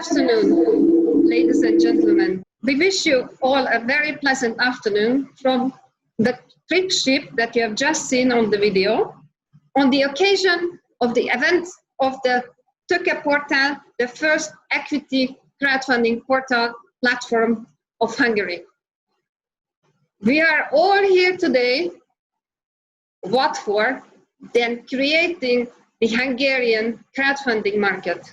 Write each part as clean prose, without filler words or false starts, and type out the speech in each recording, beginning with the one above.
afternoon, ladies and gentlemen. We wish you all a very pleasant afternoon from the trip ship that you have just seen on the video on the occasion of the event of the Tokeportal, the first equity crowdfunding portal platform of Hungary. We are all here today, what for? Then creating the Hungarian crowdfunding market.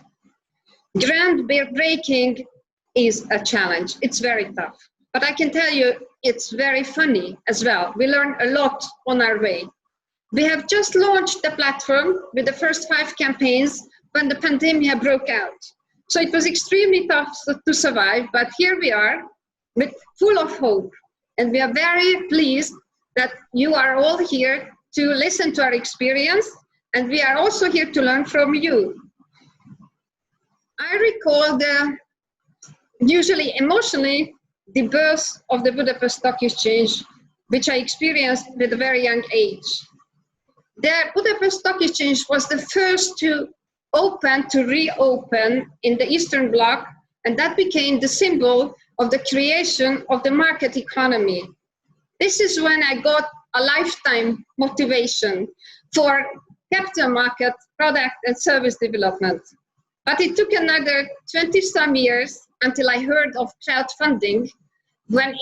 Groundbreaking is a challenge. It's very tough. But I can tell you, it's very funny as well. We learn a lot on our way. We have just launched the platform with the first 5 campaigns when the pandemic broke out. So it was extremely tough to survive, but here we are, full of hope. And we are very pleased that you are all here to listen to our experience, and we are also here to learn from you. I recall usually emotionally, the birth of the Budapest Stock Exchange, which I experienced with a very young age. The Budapest Stock Exchange was the first to reopen in the Eastern Bloc, and that became the symbol of the creation of the market economy. This is when I got a lifetime motivation for capital market, product and service development. But it took another 20-some years until I heard of crowdfunding when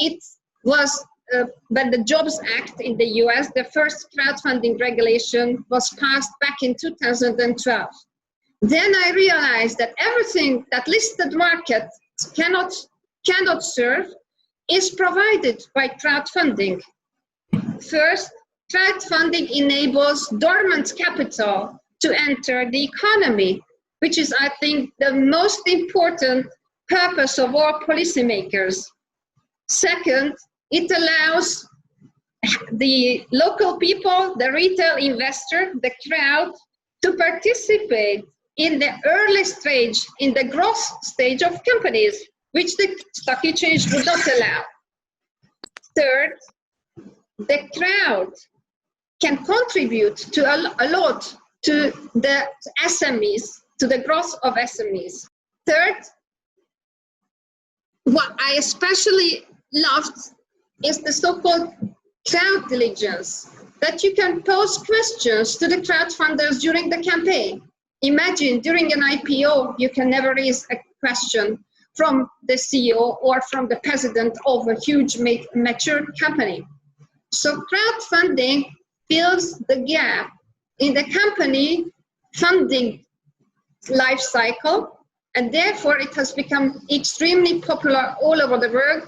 the Jobs Act in the US, the first crowdfunding regulation was passed back in 2012. Then I realized that everything that listed markets cannot serve is provided by crowdfunding. First, crowdfunding enables dormant capital to enter the economy, which is, I think, the most important purpose of all policymakers. Second, it allows the local people, the retail investor, the crowd, to participate in the early stage, in the growth stage of companies, which the stock exchange would not allow. Third, the crowd can contribute a lot to the SMEs, to the growth of SMEs. Third, what I especially loved is the so-called crowd diligence, that you can pose questions to the crowdfunders during the campaign. Imagine during an IPO, you can never raise a question from the CEO or from the president of a huge mature company. So crowdfunding fills the gap in the company funding life cycle, and therefore it has become extremely popular all over the world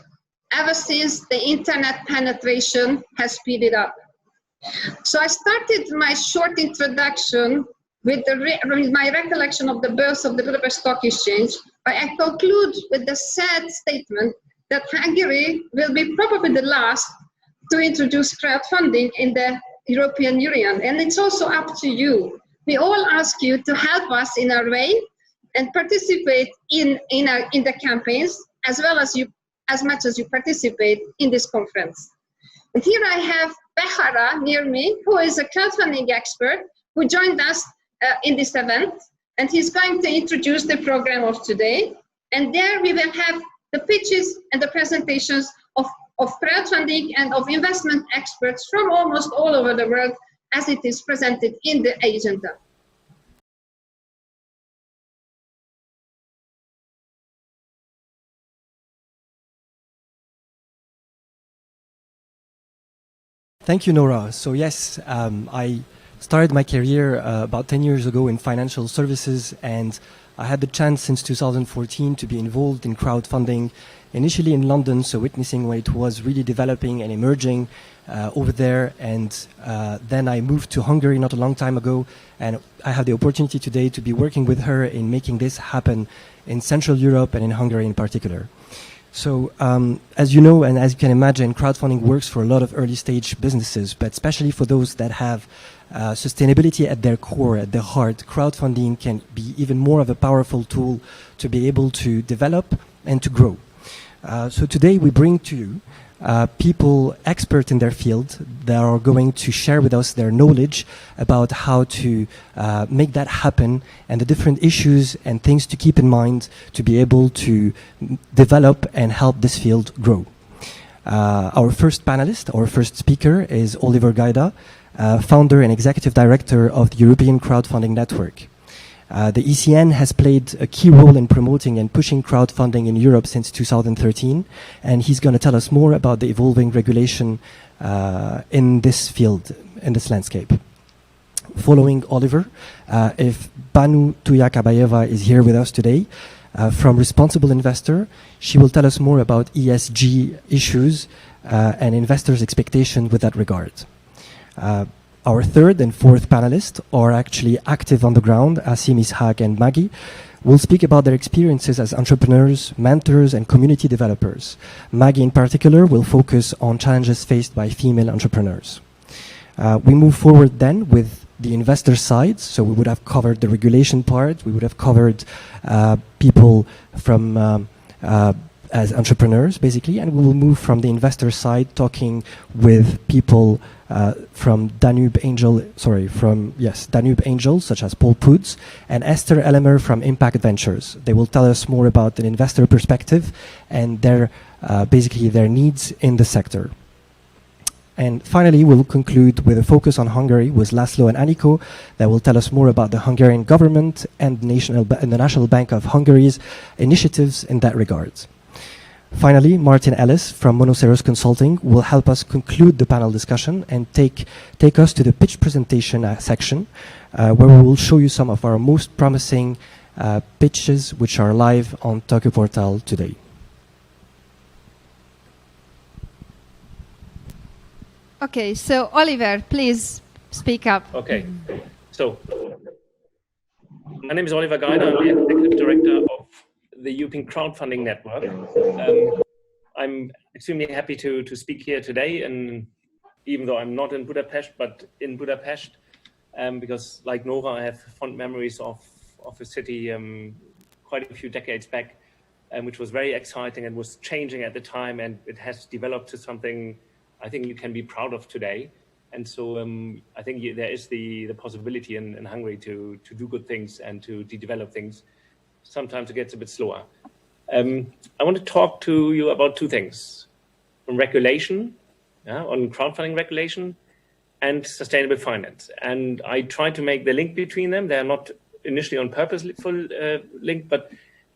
ever since the internet penetration has speeded up. So I started my short introduction with my recollection of the birth of the Budapest Stock Exchange. I conclude with the sad statement that Hungary will be probably the last to introduce crowdfunding in the European Union, and it's also up to you. We all ask you to help us in our way and participate in the campaigns as much as you participate in this conference. And here I have Behara near me, who is a crowdfunding expert who joined us in this event, and he's going to introduce the program of today. And there we will have the pitches and the presentations of crowdfunding and of investment experts from almost all over the world as it is presented in the agenda. Thank you, Nora. So yes, I started my career about 10 years ago in financial services, and I had the chance since 2014 to be involved in crowdfunding, initially in London, so witnessing when it was really developing and emerging over there. And then I moved to Hungary not a long time ago, and I have the opportunity today to be working with her in making this happen in Central Europe and in Hungary in particular. So as you know, and as you can imagine, crowdfunding works for a lot of early stage businesses, but especially for those that have sustainability at their core, at their heart, crowdfunding can be even more of a powerful tool to be able to develop and to grow. So today we bring to you people expert in their field that are going to share with us their knowledge about how to make that happen and the different issues and things to keep in mind to be able to develop and help this field grow. Our first panelist, our first speaker is Oliver Gaida, founder and executive director of the European Crowdfunding Network. The ECN has played a key role in promoting and pushing crowdfunding in Europe since 2013, and he's going to tell us more about the evolving regulation in this field, in this landscape. Following Oliver, if Banu Tuyakabayeva is here with us today, from Responsible Investor, she will tell us more about ESG issues and investors' expectations with that regard. Our third and fourth panelists are actually active on the ground. Asim, Ishaq, and Maggie will speak about their experiences as entrepreneurs, mentors, and community developers. Maggie, in particular, will focus on challenges faced by female entrepreneurs. We move forward then with the investor side. So we would have covered the regulation part. We would have covered people from as entrepreneurs, basically, and we will move from the investor side, talking with people from Danube Angel, such as Paul Poods, and Esther Ellemer from Impact Ventures. They will tell us more about an investor perspective and their basically their needs in the sector. And finally, we'll conclude with a focus on Hungary with Laszlo and Aniko that will tell us more about the Hungarian government and the National Bank of Hungary's initiatives in that regard. Finally, Martin Ellis from Monoceros Consulting will help us conclude the panel discussion and take us to the pitch presentation section, where we will show you some of our most promising pitches which are live on Tokeportal today. Okay, so Oliver, please speak up. Okay, so my name is Oliver Gaida. I'm the Executive Director of the European Crowdfunding Network. I'm extremely happy to speak here today, and even though I'm not in Budapest, but in Budapest, because like Nora, I have fond memories of a city quite a few decades back, which was very exciting and was changing at the time, and it has developed to something I think you can be proud of today. And so I think there is the possibility in Hungary to do good things and to develop things. Sometimes it gets a bit slower. I want to talk to you about two things: on regulation, on crowdfunding regulation, and sustainable finance. And I try to make the link between them. They are not initially on purposeful link, but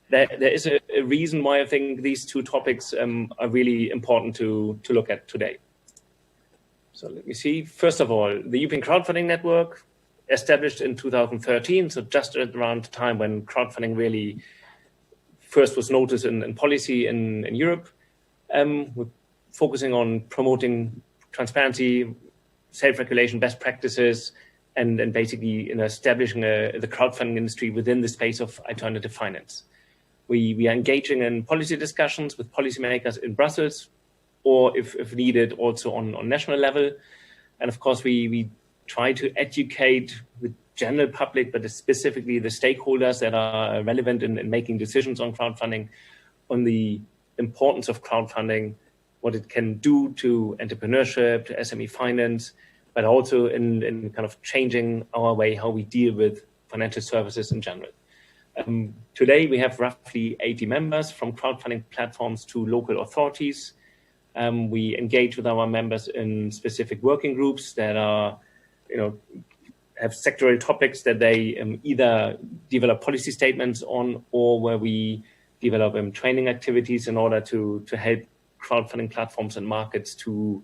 there is a reason why I think these two topics are really important to look at today. So let me see. First of all, the European Crowdfunding Network, established in 2013, so just around the time when crowdfunding really first was noticed in policy in Europe. We're focusing on promoting transparency, self-regulation, best practices, and basically establishing the crowdfunding industry within the space of alternative finance. We are engaging in policy discussions with policymakers in Brussels, or if needed, also on national level. And of course, we try to educate the general public, but specifically the stakeholders that are relevant in making decisions on crowdfunding, on the importance of crowdfunding, what it can do to entrepreneurship, to SME finance, but also in kind of changing our way how we deal with financial services in general. Today, we have roughly 80 members, from crowdfunding platforms to local authorities. We engage with our members in specific working groups that are, have sectoral topics that they either develop policy statements on, or where we develop training activities in order to help crowdfunding platforms and markets to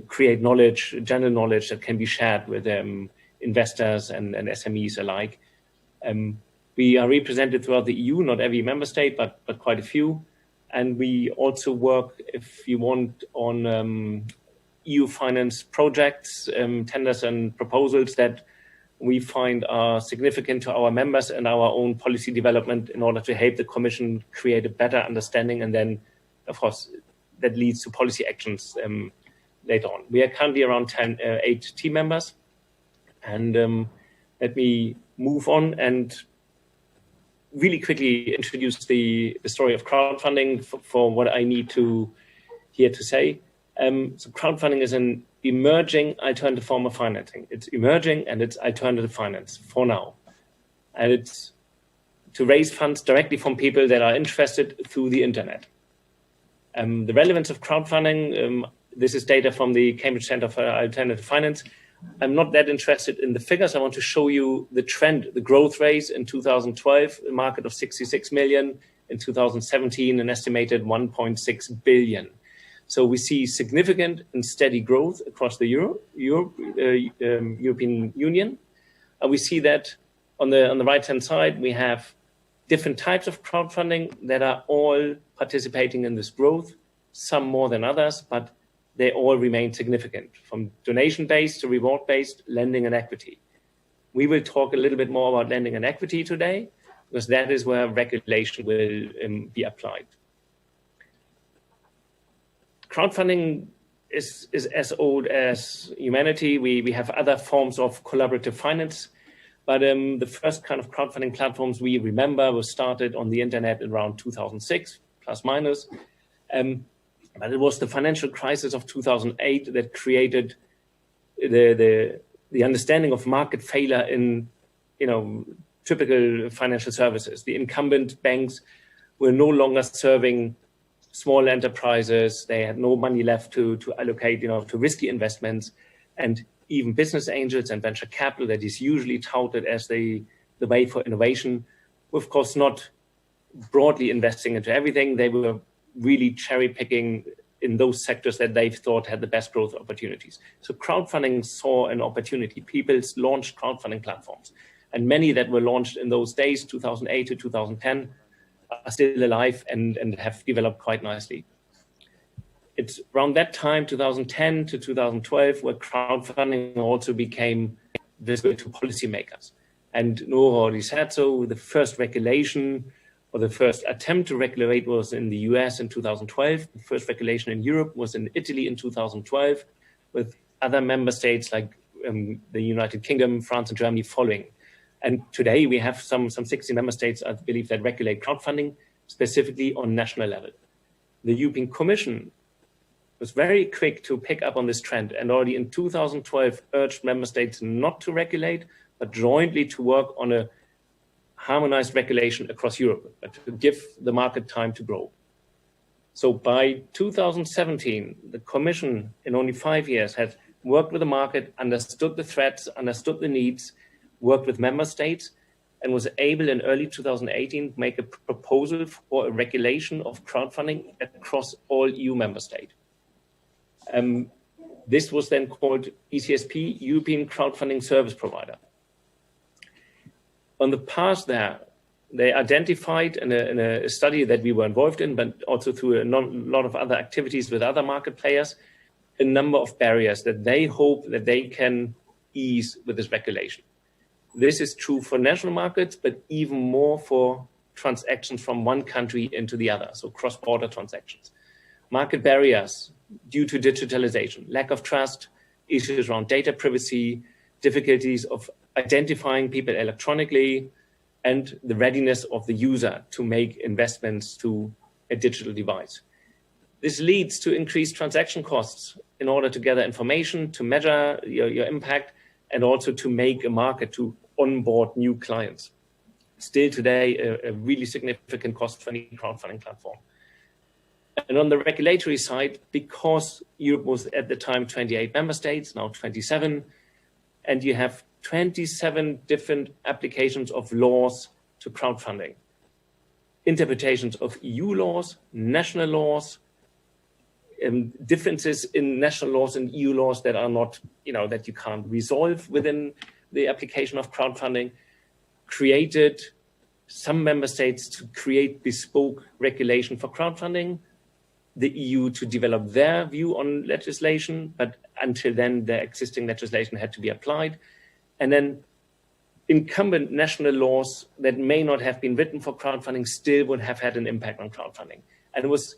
create knowledge, general knowledge that can be shared with investors and SMEs alike. We are represented throughout the EU, not every member state, but quite a few. And we also work, if you want, on EU finance projects, tenders and proposals that we find are significant to our members and our own policy development in order to help the Commission create a better understanding. And then, of course, that leads to policy actions later on. We are currently around 8 team members. And let me move on and really quickly introduce the story of crowdfunding for what I need to here to say. So crowdfunding is an emerging alternative form of financing. It's emerging and it's alternative finance for now. And it's to raise funds directly from people that are interested through the internet. The relevance of crowdfunding, this is data from the Cambridge Center for Alternative Finance. I'm not that interested in the figures. I want to show you the trend, the growth rate in 2012, a market of 66 million, in 2017, an estimated 1.6 billion. So we see significant and steady growth across the European Union. And we see that on the right-hand side, we have different types of crowdfunding that are all participating in this growth, some more than others, but they all remain significant, from donation-based to reward-based, lending and equity. We will talk a little bit more about lending and equity today, because that is where regulation will be applied. Crowdfunding is as old as humanity. We have other forms of collaborative finance, but the first kind of crowdfunding platforms we remember was started on the internet around 2006, plus minus. But it was the financial crisis of 2008 that created the understanding of market failure in, typical financial services. The incumbent banks were no longer serving small enterprises. They had no money left to allocate, to risky investments, and even business angels and venture capital that is usually touted as the way for innovation, were of course not broadly investing into everything. They were really cherry picking in those sectors that they thought had the best growth opportunities. So crowdfunding saw an opportunity. People launched crowdfunding platforms, and many that were launched in those days, 2008 to 2010, are still alive and have developed quite nicely. It's around that time, 2010 to 2012, where crowdfunding also became visible to policymakers. And Nora already said so, the first regulation or the first attempt to regulate was in the US in 2012. The first regulation in Europe was in Italy in 2012, with other member states like the United Kingdom, France and Germany following. And today we have some 60 member states, I believe, that regulate crowdfunding specifically on national level. The European Commission was very quick to pick up on this trend and already in 2012 urged member states not to regulate, but jointly to work on a harmonized regulation across Europe, but to give the market time to grow. So by 2017, the Commission in only 5 years had worked with the market, understood the threats, understood the needs, worked with member states, and was able in early 2018 to make a proposal for a regulation of crowdfunding across all EU member states. This was then called ECSP, European Crowdfunding Service Provider. On the path there, they identified in a study that we were involved in, but also through a lot of other activities with other market players, a number of barriers that they hope that they can ease with this regulation. This is true for national markets, but even more for transactions from one country into the other, so cross-border transactions. Market barriers due to digitalization, lack of trust, issues around data privacy, difficulties of identifying people electronically, and the readiness of the user to make investments to a digital device. This leads to increased transaction costs in order to gather information, to measure your impact, and also to make a market to onboard new clients. Still today, a really significant cost for any crowdfunding platform. And on the regulatory side, because Europe was at the time 28 member states, now 27, and you have 27 different applications of laws to crowdfunding, interpretations of EU laws, national laws, differences in national laws and EU laws that are not, that you can't resolve within the application of crowdfunding, created some member states to create bespoke regulation for crowdfunding, the EU to develop their view on legislation, but until then, the existing legislation had to be applied. And then incumbent national laws that may not have been written for crowdfunding still would have had an impact on crowdfunding. And it was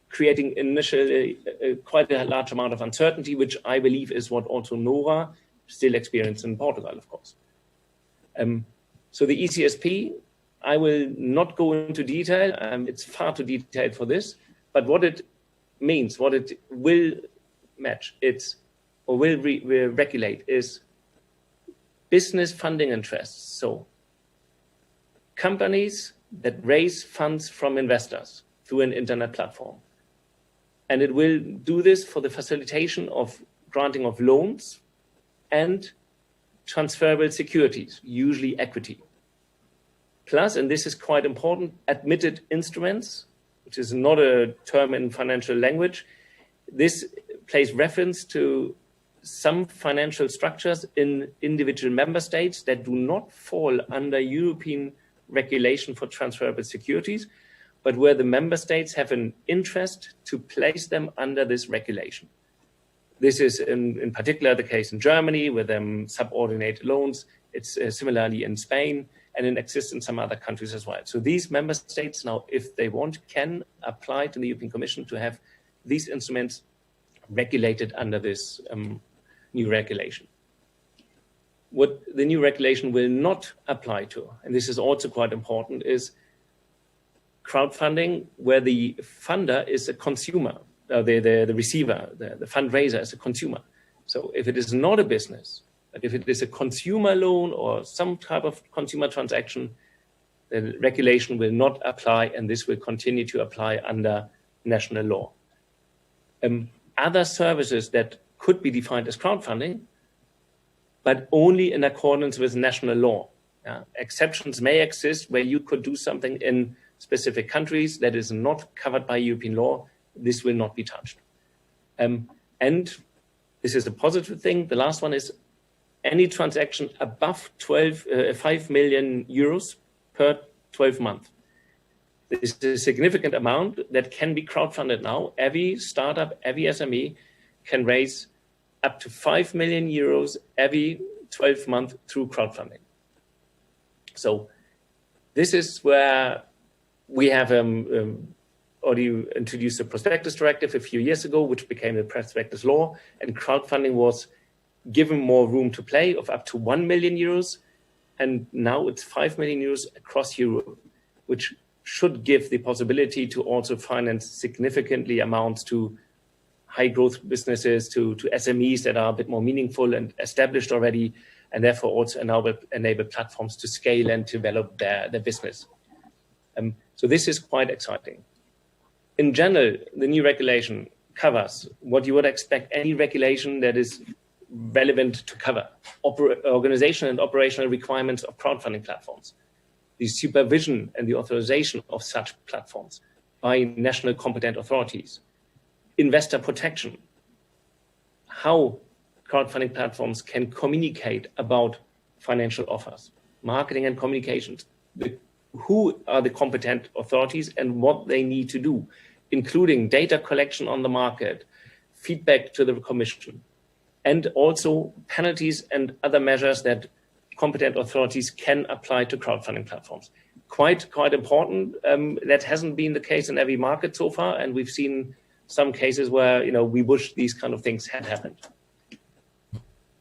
creating initially quite a large amount of uncertainty, which I believe is what also Nora still experienced in Portugal, of course. So the ECSP I will not go into detail. It's far too detailed for this. But what it means, what it will match, will regulate is business funding interests. So companies that raise funds from investors through an internet platform. And it will do this for the facilitation of granting of loans and transferable securities, usually equity. Plus, and this is quite important, admitted instruments, which is not a term in financial language. This plays reference to some financial structures in individual member states that do not fall under European regulation for transferable securities, but where the member states have an interest to place them under this regulation. This is in particular the case in Germany with subordinated loans. It's similarly in Spain, and it exists in some other countries as well. So these member states now, if they want, can apply to the European Commission to have these instruments regulated under this new regulation. What the new regulation will not apply to, and this is also quite important, is crowdfunding where the funder is a consumer, the receiver, the fundraiser is a consumer. So if it is not a business, but if it is a consumer loan or some type of consumer transaction, the regulation will not apply, and this will continue to apply under national law. Other services that could be defined as crowdfunding, but only in accordance with national law. Exceptions may exist where you could do something in specific countries that is not covered by European law. This will not be touched. And this is a positive thing. The last one is any transaction above 5 million euros per 12 months. This is a significant amount that can be crowdfunded now. Every startup, every SME can raise up to 5 million euros every 12 months through crowdfunding. So this is where we have already introduced the prospectus directive a few years ago, which became the prospectus law, and crowdfunding was given more room to play of up to 1 million euros. And now it's 5 million euros across Europe, which should give the possibility to also finance significantly amounts to high growth businesses, to SMEs that are a bit more meaningful and established already, and therefore also enable platforms to scale and develop their business. So this is quite exciting. In general, the new regulation covers what you would expect any regulation that is relevant to cover: organizational and operational requirements of crowdfunding platforms, the supervision and the authorization of such platforms by national competent authorities, investor protection, how crowdfunding platforms can communicate about financial offers, marketing and communications, who are the competent authorities and what they need to do, including data collection on the market, feedback to the Commission, and also penalties and other measures that competent authorities can apply to crowdfunding platforms. Quite important. That hasn't been the case in every market so far, and we've seen some cases where we wish these kind of things had happened.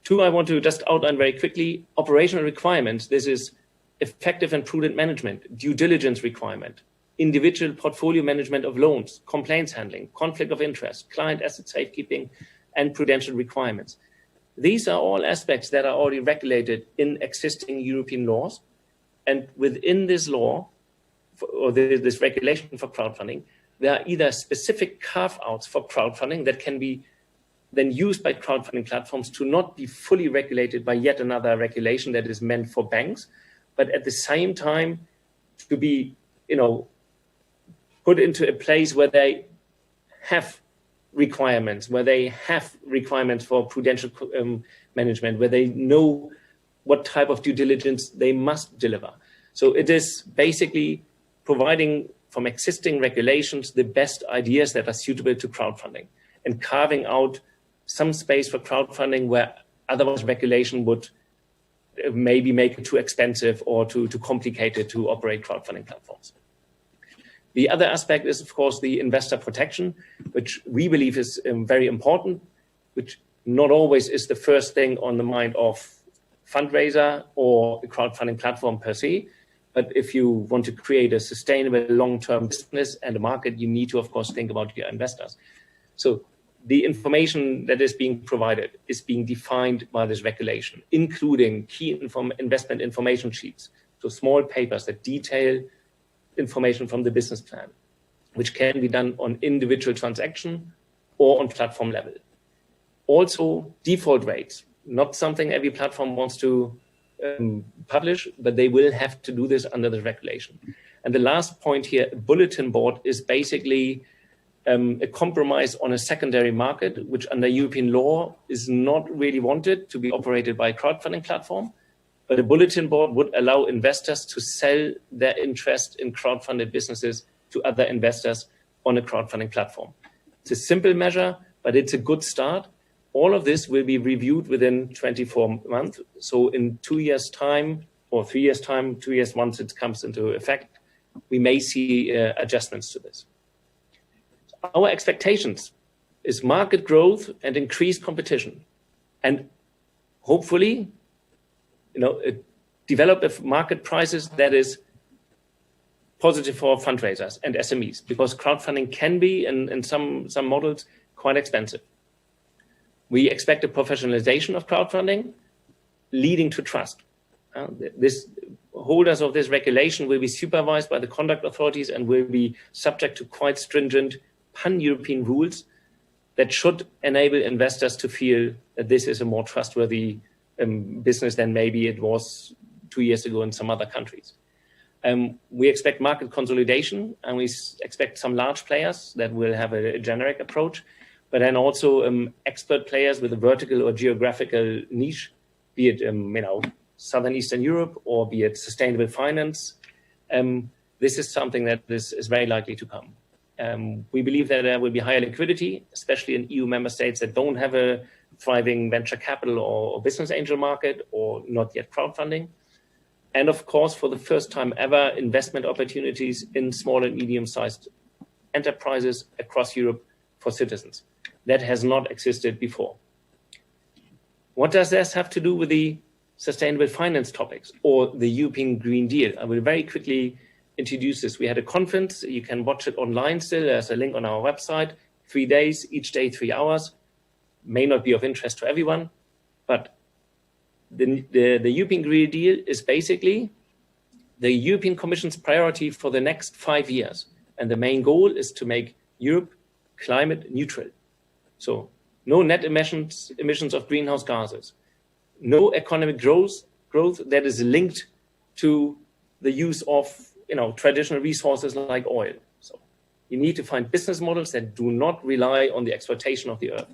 Two, I want to just outline very quickly: operational requirements. This is effective and prudent management, due diligence requirement, individual portfolio management of loans, complaints handling, conflict of interest, client asset safekeeping, and prudential requirements. These are all aspects that are already regulated in existing European laws. And within this law, or this regulation for crowdfunding, there are either specific carve-outs for crowdfunding that can be then used by crowdfunding platforms to not be fully regulated by yet another regulation that is meant for banks, but at the same time to be, put into a place where they have requirements, for prudential management, where they know what type of due diligence they must deliver. So it is basically providing from existing regulations the best ideas that are suitable to crowdfunding and carving out some space for crowdfunding where otherwise regulation would maybe make it too expensive or too complicated to operate crowdfunding platforms. The other aspect is, of course, the investor protection, which we believe is very important, which not always is the first thing on the mind of fundraiser or a crowdfunding platform per se, But if you want to create a sustainable long-term business and a market, you need to, of course, think about your investors. So the information that is being provided is being defined by this regulation, including key investment information sheets, so small papers that detail information from the business plan, which can be done on individual transaction or on platform level. Also, default rates, not something every platform wants to publish, but they will have to do this under the regulation. And the last point here, bulletin board is basically a compromise on a secondary market, which under European law is not really wanted to be operated by a crowdfunding platform. But a bulletin board would allow investors to sell their interest in crowdfunded businesses to other investors on a crowdfunding platform. It's a simple measure, but it's a good start. All of this will be reviewed within 24 months. So in 2 years' time or 3 years' time, 2 years once it comes into effect, we may see adjustments to this. Our expectations is market growth and increased competition, and hopefully, develop market prices that is positive for fundraisers and SMEs, because crowdfunding can be, in some models, quite expensive. We expect a professionalization of crowdfunding leading to trust. Holders of this regulation will be supervised by the conduct authorities and will be subject to quite stringent pan-European rules that should enable investors to feel that this is a more trustworthy business than maybe it was 2 years ago in some other countries. We expect market consolidation, and we expect some large players that will have a generic approach, but then also expert players with a vertical or geographical niche, be it Southern Eastern Europe or be it sustainable finance. This is something that is very likely to come. We believe that there will be higher liquidity, especially in EU member states that don't have a thriving venture capital or business angel market, or not yet crowdfunding. And of course, for the first time ever, investment opportunities in small and medium-sized enterprises across Europe for citizens. That has not existed before. What does this have to do with the sustainable finance topics or the European Green Deal? I will very quickly introduce this. We had a conference. You can watch it online still. There's a link on our website. 3 days, each day 3 hours. May not be of interest to everyone, but the European Green Deal is basically the European Commission's priority for the next 5 years. And the main goal is to make Europe climate neutral. So no net emissions of greenhouse gases, no economic growth that is linked to the use of traditional resources like oil. So you need to find business models that do not rely on the exploitation of the earth.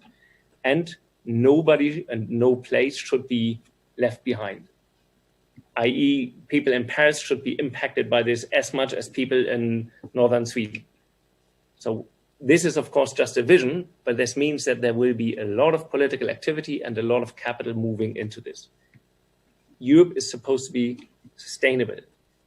And nobody and no place should be left behind, i.e. people in Paris should be impacted by this as much as people in northern Sweden. So this is, of course, just a vision, but this means that there will be a lot of political activity and a lot of capital moving into this. Europe is supposed to be sustainable,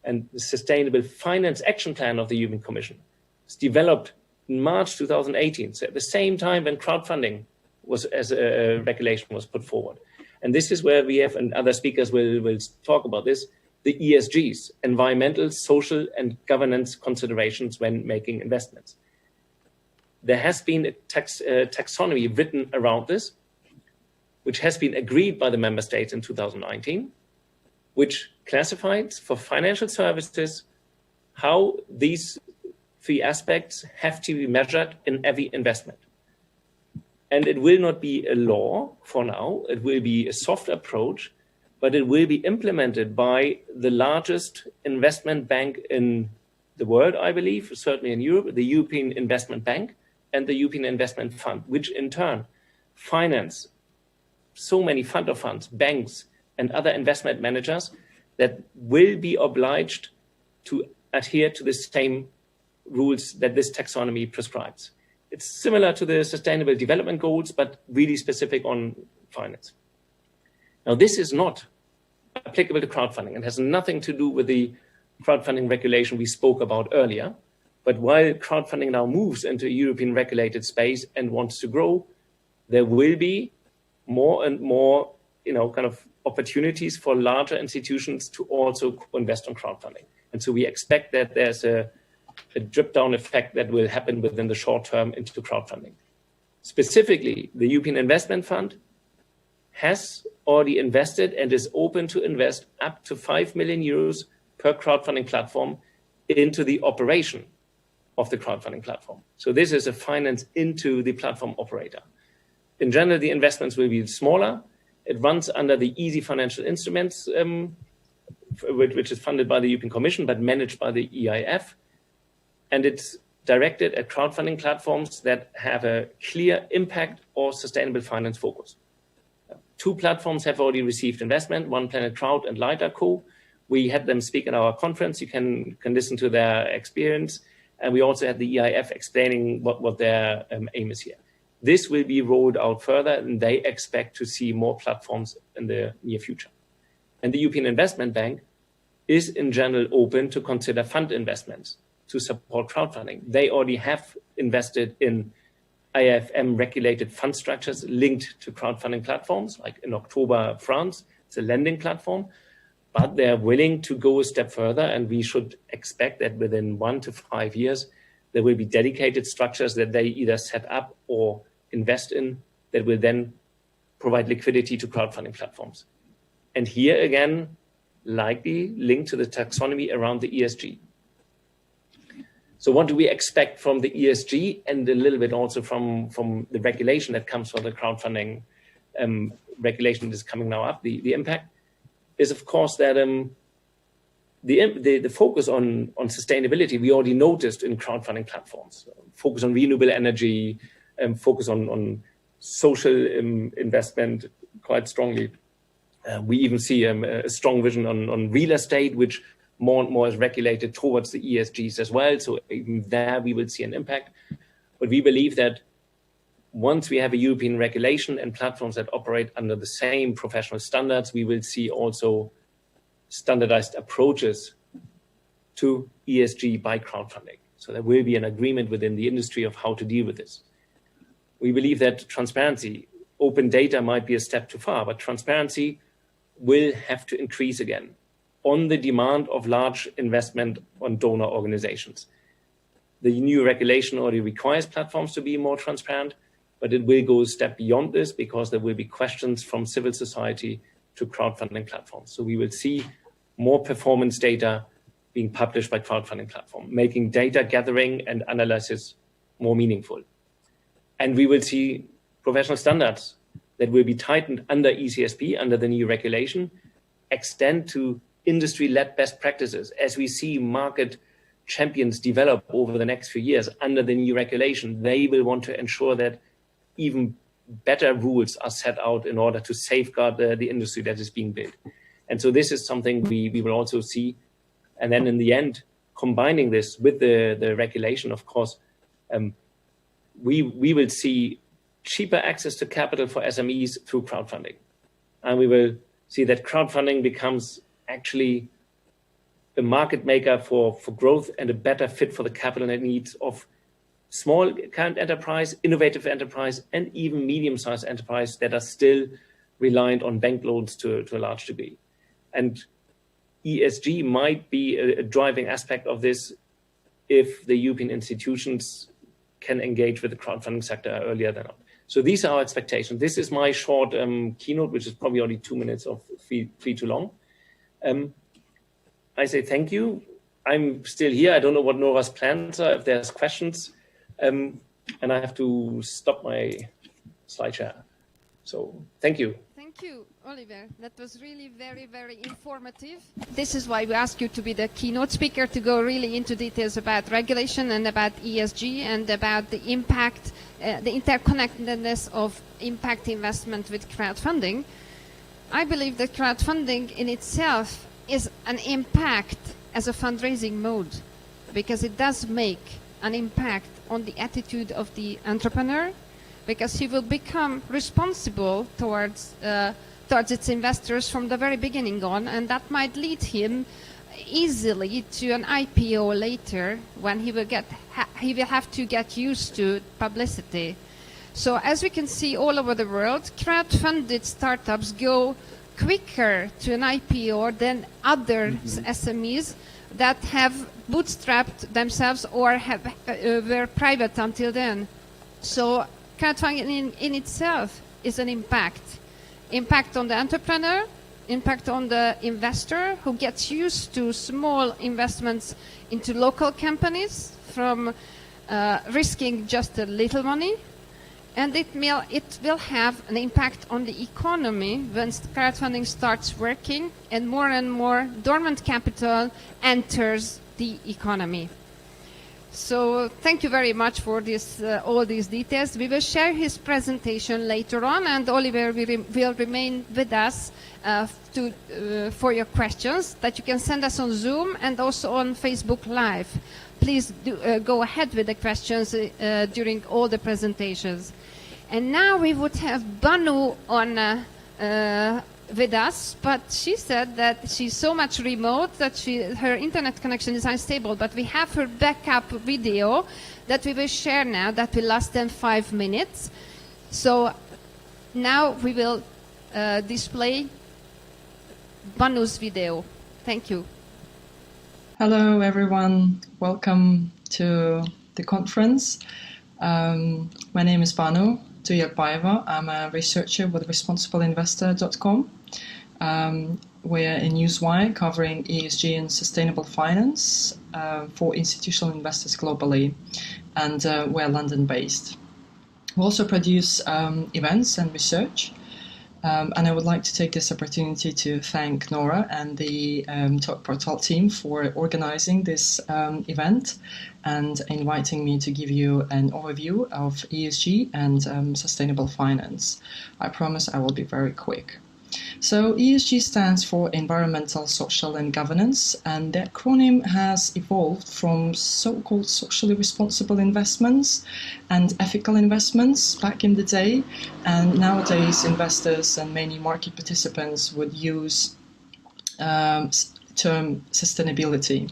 and the Sustainable Finance Action Plan of the European Commission was developed in March 2018, so at the same time when crowdfunding was as a regulation was put forward. And this is where we have, and other speakers will talk about this, the ESGs, environmental, social, and governance considerations when making investments. There has been a taxonomy written around this, which has been agreed by the member states in 2019, which classifies for financial services how these 3 aspects have to be measured in every investment. And it will not be a law for now, it will be a soft approach, but it will be implemented by the largest investment bank in the world, I believe, certainly in Europe, the European Investment Bank and the European Investment Fund, which in turn finance so many fund of funds, banks, and other investment managers that will be obliged to adhere to the same rules that this taxonomy prescribes. It's similar to the Sustainable Development Goals, but really specific on finance. Now, this is not applicable to crowdfunding and has nothing to do with the crowdfunding regulation we spoke about earlier. But while crowdfunding now moves into a European regulated space and wants to grow, there will be more and more, kind of opportunities for larger institutions to also invest on crowdfunding. And so we expect that there's a drip down effect that will happen within the short term into crowdfunding. Specifically, the European Investment Fund has already invested and is open to invest up to 5 million euros per crowdfunding platform into the operation of the crowdfunding platform. So this is a finance into the platform operator. In general, the investments will be smaller. It runs under the easy financial instruments, which is funded by the European Commission, but managed by the EIF. And it's directed at crowdfunding platforms that have a clear impact or sustainable finance focus. 2 platforms have already received investment, One Planet Crowd and Lighter Co. We had them speak at our conference. You can listen to their experience. And we also had the EIF explaining what their aim is here. This will be rolled out further, and they expect to see more platforms in the near future. And the European Investment Bank is in general open to consider fund investments to support crowdfunding. They already have invested in IFM regulated fund structures linked to crowdfunding platforms, like in October, France, it's a lending platform, but they're willing to go a step further, and we should expect that within 1 to 5 years, there will be dedicated structures that they either set up or invest in that will then provide liquidity to crowdfunding platforms. And here again, likely linked to the taxonomy around the ESG. So what do we expect from the ESG and a little bit also from the regulation that comes from the crowdfunding regulation that is coming now up? The impact is, of course, that the focus on sustainability, we already noticed in crowdfunding platforms. Focus on renewable energy, focus on social investment quite strongly. We even see a strong vision on real estate, which more and more is regulated towards the ESGs as well. So even there we will see an impact. But we believe that once we have a European regulation and platforms that operate under the same professional standards, we will see also standardized approaches to ESG by crowdfunding. So there will be an agreement within the industry of how to deal with this. We believe that transparency, open data might be a step too far, but transparency will have to increase again on the demand of large investment on donor organizations. The new regulation already requires platforms to be more transparent, but it will go a step beyond this because there will be questions from civil society to crowdfunding platforms. So we will see more performance data being published by crowdfunding platform, making data gathering and analysis more meaningful. And we will see professional standards that will be tightened under ECSP, under the new regulation, extend to industry-led best practices. As we see market champions develop over the next few years under the new regulation, they will want to ensure that even better rules are set out in order to safeguard the industry that is being built. And so this is something we will also see. And then in the end, combining this with the regulation, of course, we will see cheaper access to capital for SMEs through crowdfunding. And we will see that crowdfunding becomes actually a market maker for growth and a better fit for the capital needs of small current enterprise, innovative enterprise, and even medium-sized enterprise that are still reliant on bank loans to a large degree. And ESG might be a driving aspect of this if the European institutions can engage with the crowdfunding sector earlier than not. So these are our expectations. This is my short keynote, which is probably only 2 minutes of fee too long. I say thank you. I'm still here. I don't know what Nora's plans are, if there's questions. And I have to stop my slide share. So thank you. Thank you, Oliver. That was really very, very informative. This is why we ask you to be the keynote speaker, to go really into details about regulation and about ESG and about the impact, the interconnectedness of impact investment with crowdfunding. I believe that crowdfunding in itself is an impact as a fundraising mode, because it does make an impact on the attitude of the entrepreneur, because he will become responsible towards its investors from the very beginning on, and that might lead him easily to an IPO later, when he will have to get used to publicity. So as we can see all over the world, crowdfunded startups go quicker to an IPO than other SMEs, that have bootstrapped themselves or were private until then. So crowdfunding in itself is an impact on the entrepreneur, impact on the investor who gets used to small investments into local companies from risking just a little money. And it will have an impact on the economy when crowdfunding starts working and more dormant capital enters the economy. So thank you very much for this, all these details. We will share his presentation later on, and Oliver will remain with us for your questions that you can send us on Zoom and also on Facebook Live. Please go ahead with the questions during all the presentations. And now we would have Banu on with us, but she said that she's so much remote that her internet connection is unstable, but we have her backup video that we will share now that will last them 5 minutes. So now we will display Banu's video. Thank you. Hello everyone, welcome to the conference. My name is Banu Tőkeportál. I'm a researcher with responsibleinvestor.com. We're a newswire covering ESG and sustainable finance for institutional investors globally, and we're London-based. We also produce events and research, and I would like to take this opportunity to thank Nora and the Tokeportal team for organizing this event and inviting me to give you an overview of ESG and sustainable finance. I promise I will be very quick. So ESG stands for environmental, social and governance, and the acronym has evolved from so-called socially responsible investments and ethical investments back in the day, and nowadays investors and many market participants would use term sustainability.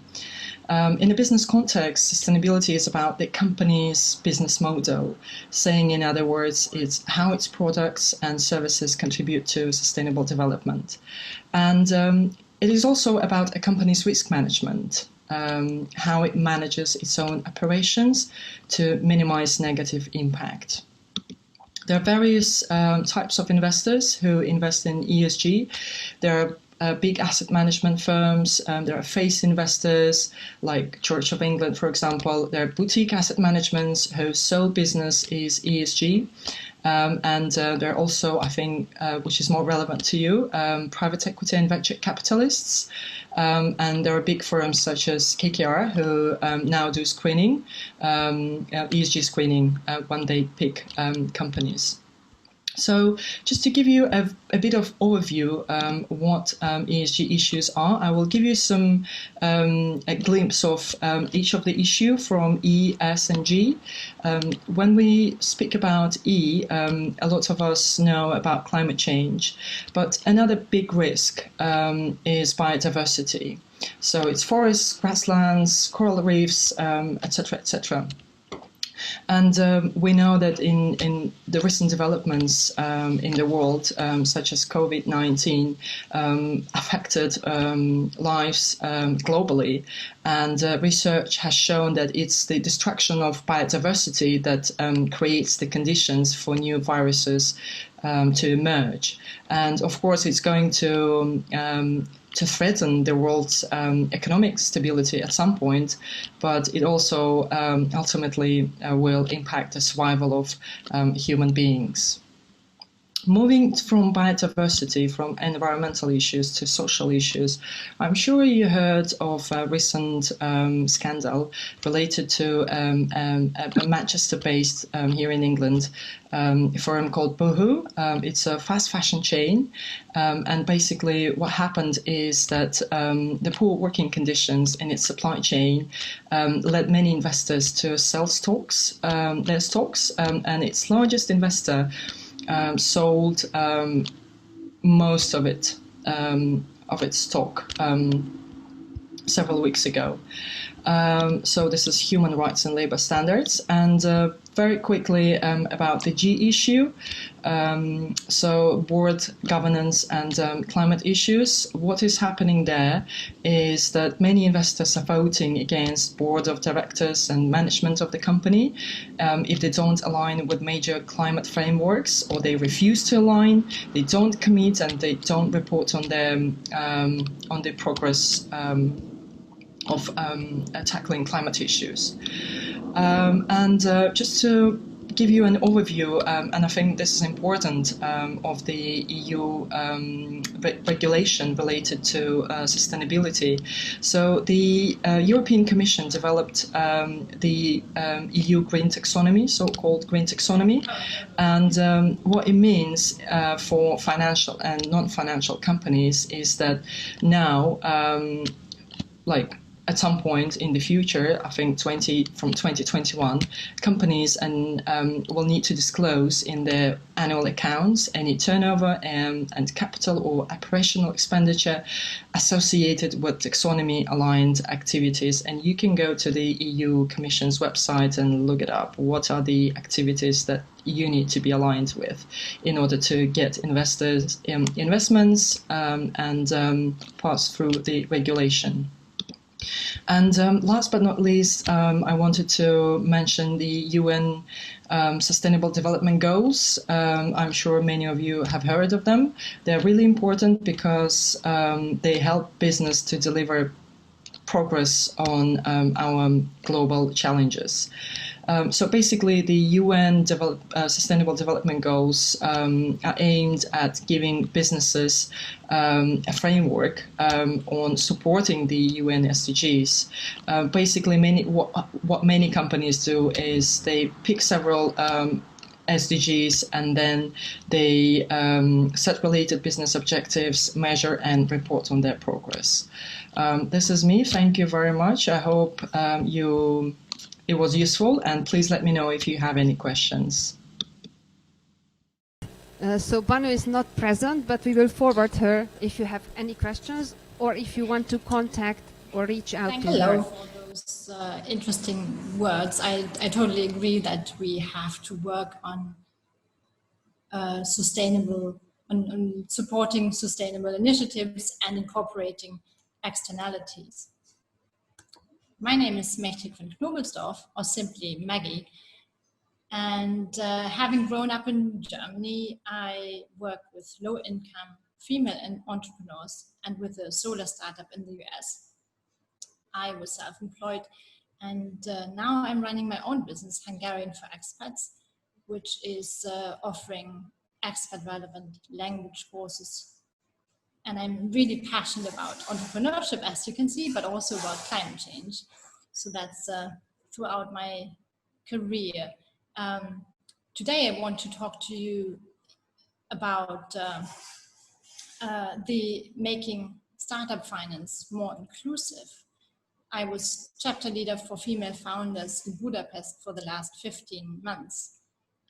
In a business context, sustainability is about the company's business model, saying in other words, it's how its products and services contribute to sustainable development. And it is also about a company's risk management, how it manages its own operations to minimize negative impact. There are various types of investors who invest in ESG. There are big asset management firms, there are face investors like Church of England, for example. There are boutique asset managements whose sole business is ESG. And there are also, I think, which is more relevant to you, private equity and venture capitalists. And there are big firms such as KKR who now do screening, ESG screening, when they pick companies. So just to give you a bit of overview what ESG issues are, I will give you a glimpse of each of the issue from E, S and G. When we speak about E, a lot of us know about climate change, but another big risk is biodiversity. So it's forests, grasslands, coral reefs, etc., etc. And we know that in the recent developments in the world, such as COVID-19, affected lives globally. And research has shown that it's the destruction of biodiversity that creates the conditions for new viruses to emerge. And of course, it's going to threaten the world's economic stability at some point, but it also ultimately will impact the survival of human beings. Moving from biodiversity, from environmental issues to social issues, I'm sure you heard of a recent scandal related to a Manchester-based, here in England, firm called Boohoo. It's a fast fashion chain, and basically what happened is that the poor working conditions in its supply chain led many investors to sell their stocks, and its largest investor sold most of its stock several weeks ago. So this is human rights and labor standards, and very quickly about the G issue. So board governance and climate issues. What is happening there is that many investors are voting against board of directors and management of the company if they don't align with major climate frameworks, or they refuse to align, they don't commit, and they don't report on their progress of tackling climate issues. Just to give you an overview, and I think this is important, of the EU regulation related to sustainability. So the European Commission developed the EU Green Taxonomy, so-called Green Taxonomy, and what it means for financial and non-financial companies is that now, at some point in the future, I think from 2021, companies will need to disclose in their annual accounts any turnover and capital or operational expenditure associated with taxonomy-aligned activities. And you can go to the EU Commission's website and look it up. What are the activities that you need to be aligned with in order to get investors investments and pass through the regulation? And last but not least, I wanted to mention the UN Sustainable Development Goals. I'm sure many of you have heard of them. They're really important because they help business to deliver progress on our global challenges. So basically, the UN Sustainable Development Goals are aimed at giving businesses a framework on supporting the UN SDGs. Basically, what many companies do is they pick several SDGs and then they set related business objectives, measure and report on their progress. This is me. Thank you very much. I hope it was useful, and please let me know if you have any questions. So Banu is not present, but we will forward her if you have any questions or if you want to contact or reach out to her. Hello for those interesting words. I totally agree that we have to work on on supporting sustainable initiatives and incorporating externalities. My name is Mechtig van Knobelsdorf, or simply Maggie, and having grown up in Germany, I work with low-income female entrepreneurs and with a solar startup in the US. I was self-employed, and now I'm running my own business, Hungarian for Expats, which is offering expat-relevant language courses. And I'm really passionate about entrepreneurship, as you can see, but also about climate change. So that's throughout my career. Today I want to talk to you about making startup finance more inclusive. I was chapter leader for female founders in Budapest for the last 15 months.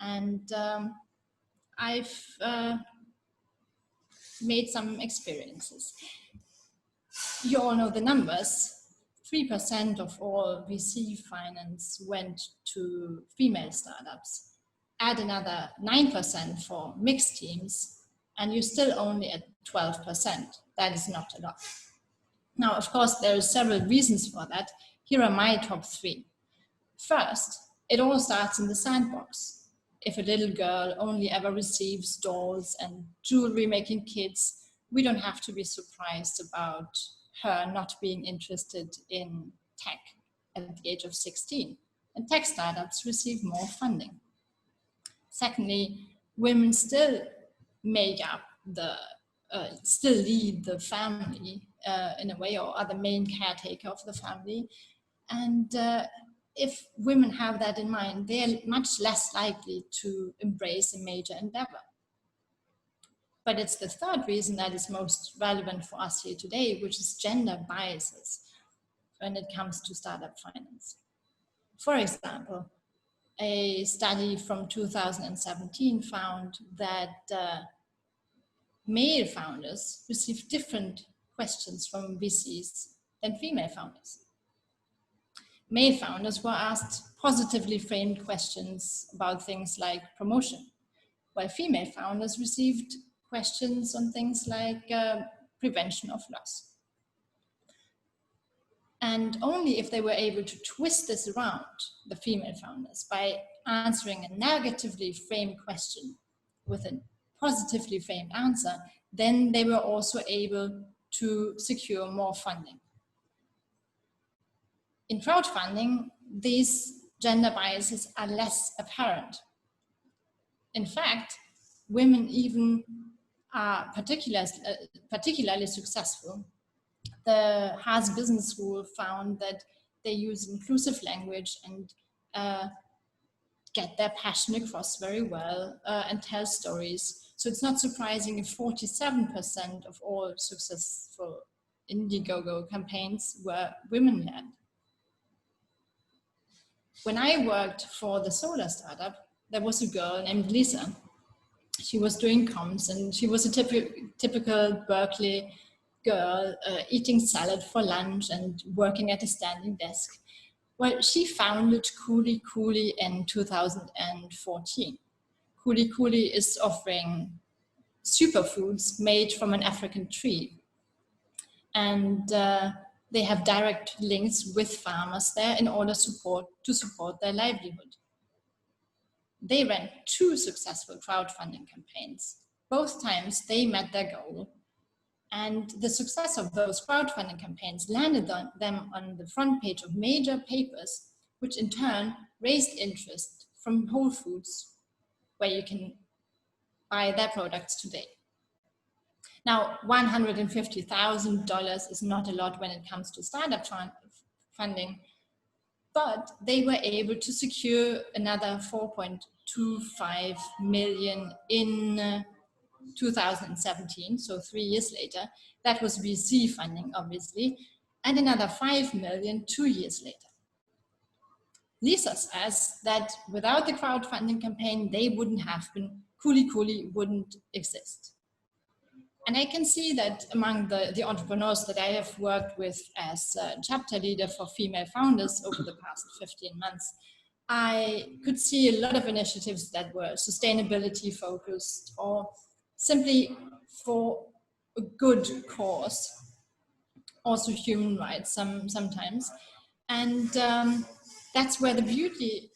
And I've made some experiences. You all know the numbers. 3% of all VC finance went to female startups. Add another 9% for mixed teams, and you're still only at 12%. That is not a lot. Now, of course, there are several reasons for that. Here are my top 3. First, it all starts in the sandbox. If a little girl only ever receives dolls and jewelry making kits, we don't have to be surprised about her not being interested in tech at the age of 16. And tech startups receive more funding. Secondly, women still make up still lead the family in a way, or are the main caretaker of the family. And if women have that in mind, they're much less likely to embrace a major endeavor. But it's the third reason that is most relevant for us here today, which is gender biases when it comes to startup finance. For example, a study from 2017 found that male founders receive different questions from VCs than female founders. Male founders were asked positively framed questions about things like promotion, while female founders received questions on things like prevention of loss. And only if they were able to twist this around, the female founders, by answering a negatively framed question with a positively framed answer, then they were also able to secure more funding. In crowdfunding, these gender biases are less apparent. In fact, women even are particularly successful. The Haas Business School found that they use inclusive language and get their passion across very well and tell stories. So it's not surprising if 47% of all successful Indiegogo campaigns were women-led. When I worked for the solar startup, there was a girl named Lisa. She was doing comms, and she was a typical Berkeley girl, eating salad for lunch and working at a standing desk. Well, she founded Cooley Cooley in 2014. Cooley Cooley is offering superfoods made from an African tree. And they have direct links with farmers there in order to support their livelihood. They ran 2 successful crowdfunding campaigns. Both times they met their goal. And the success of those crowdfunding campaigns landed them on the front page of major papers, which in turn raised interest from Whole Foods, where you can buy their products today. Now, $150,000 is not a lot when it comes to startup funding, but they were able to secure another 4.25 million in 2017, so 3 years later. That was VC funding, obviously, and another 5 million 2 years later. Lisa says that without the crowdfunding campaign, they wouldn't have been, Cooley Cooley wouldn't exist. And I can see that among the entrepreneurs that I have worked with as chapter leader for female founders over the past 15 months, I could see a lot of initiatives that were sustainability focused or simply for a good cause, also human rights sometimes. And that's where the beauty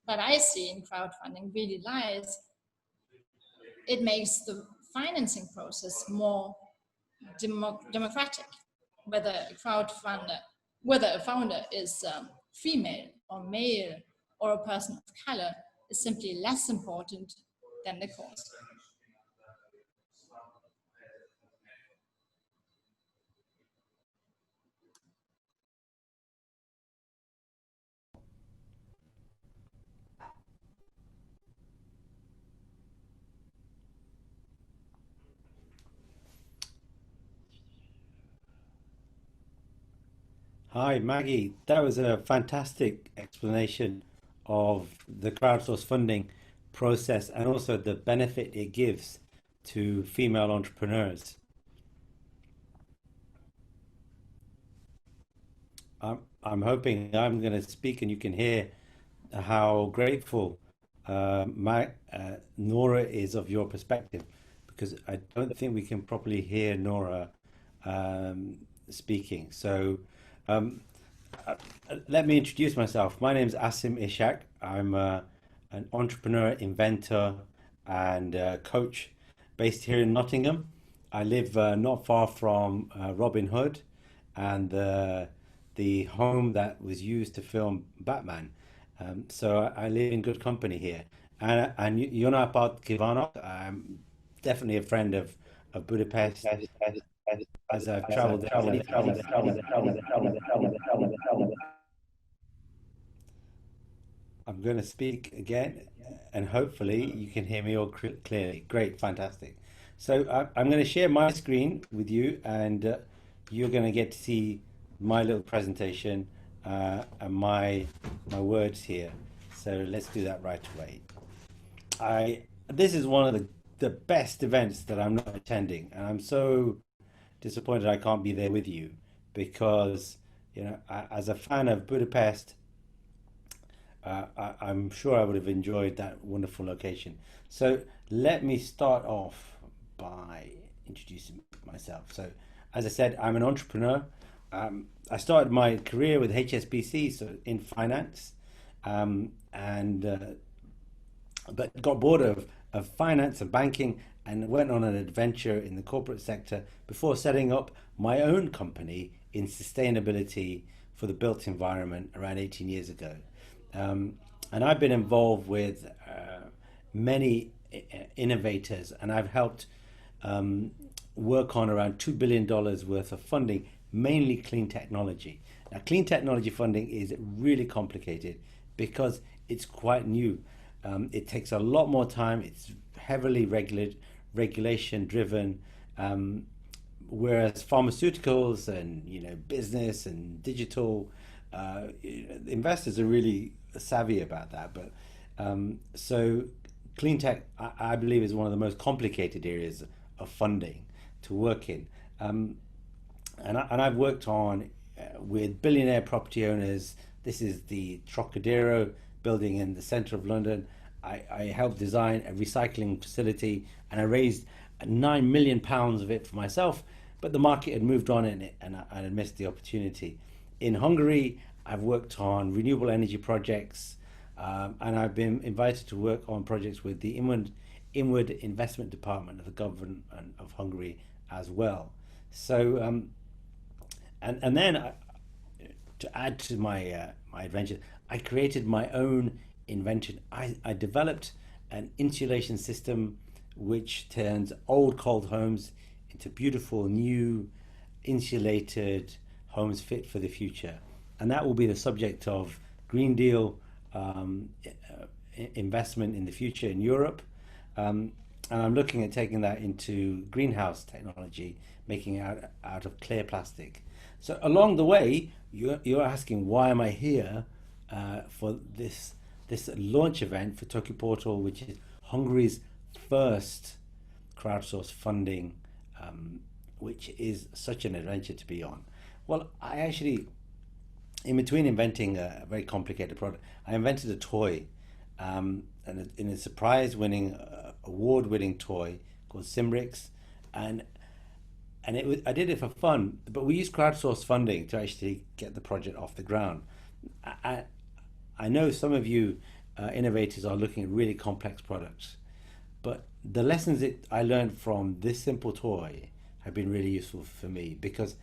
that I see in crowdfunding really lies. It makes the financing process more democratic. Whether a founder is female or male or a person of color is simply less important than the cause. Hi, Maggie. That was a fantastic explanation of the crowdsourced funding process and also the benefit it gives to female entrepreneurs. I'm hoping I'm going to speak and you can hear how grateful Nora is of your perspective, because I don't think we can properly hear Nora speaking. So let me introduce myself. My name is Asim Ishak. I'm an entrepreneur, inventor, and coach based here in Nottingham. I live not far from Robin Hood and the home that was used to film Batman. So I live in good company here. And Jona Kivanok, I'm definitely a friend of Budapest. As I've traveled. I'm going to speak again, and hopefully you can hear me all clearly. Great, fantastic. So I'm going to share my screen with you, and you're going to get to see my little presentation and my words here. So let's do that right away. This is one of the best events that I'm not attending, and I'm so disappointed I can't be there with you, because as a fan of Budapest, I'm sure I would have enjoyed that wonderful location. So let me start off by introducing myself. So as I said, I'm an entrepreneur. I started my career with HSBC, so in finance, but got bored of finance and banking and went on an adventure in the corporate sector before setting up my own company in sustainability for the built environment around 18 years ago. And I've been involved with many innovators, and I've helped work on around $2 billion worth of funding, mainly clean technology. Now, clean technology funding is really complicated because it's quite new. It takes a lot more time. It's heavily regulation driven, whereas pharmaceuticals and business and digital investors are really savvy about that. But so clean tech, I believe, is one of the most complicated areas of funding to work in. And I've worked on with billionaire property owners. This is the Trocadero building in the centre of London. I helped design a recycling facility, and I raised £9 million of it for myself, but the market had moved on in it, and I had missed the opportunity. In Hungary, I've worked on renewable energy projects, and I've been invited to work on projects with the Inward Investment Department of the government of Hungary as well. So, and then to add to my my adventure, I created my own invention. I developed an insulation system which turns old cold homes into beautiful new insulated homes fit for the future, and that will be the subject of Green Deal investment in the future in Europe, and I'm looking at taking that into greenhouse technology, making it out of clear plastic. So along the way, you're asking, why am I here for this launch event for Tokeportal, which is Hungary's first crowdsourced funding, which is such an adventure to be on. Well, I actually, in between inventing a very complicated product, I invented a toy, and in a surprise-winning, award-winning toy called Simrix, and I did it for fun, but we used crowdsourced funding to actually get the project off the ground. I know some of you innovators are looking at really complex products, but the lessons that I learned from this simple toy have been really useful for me, because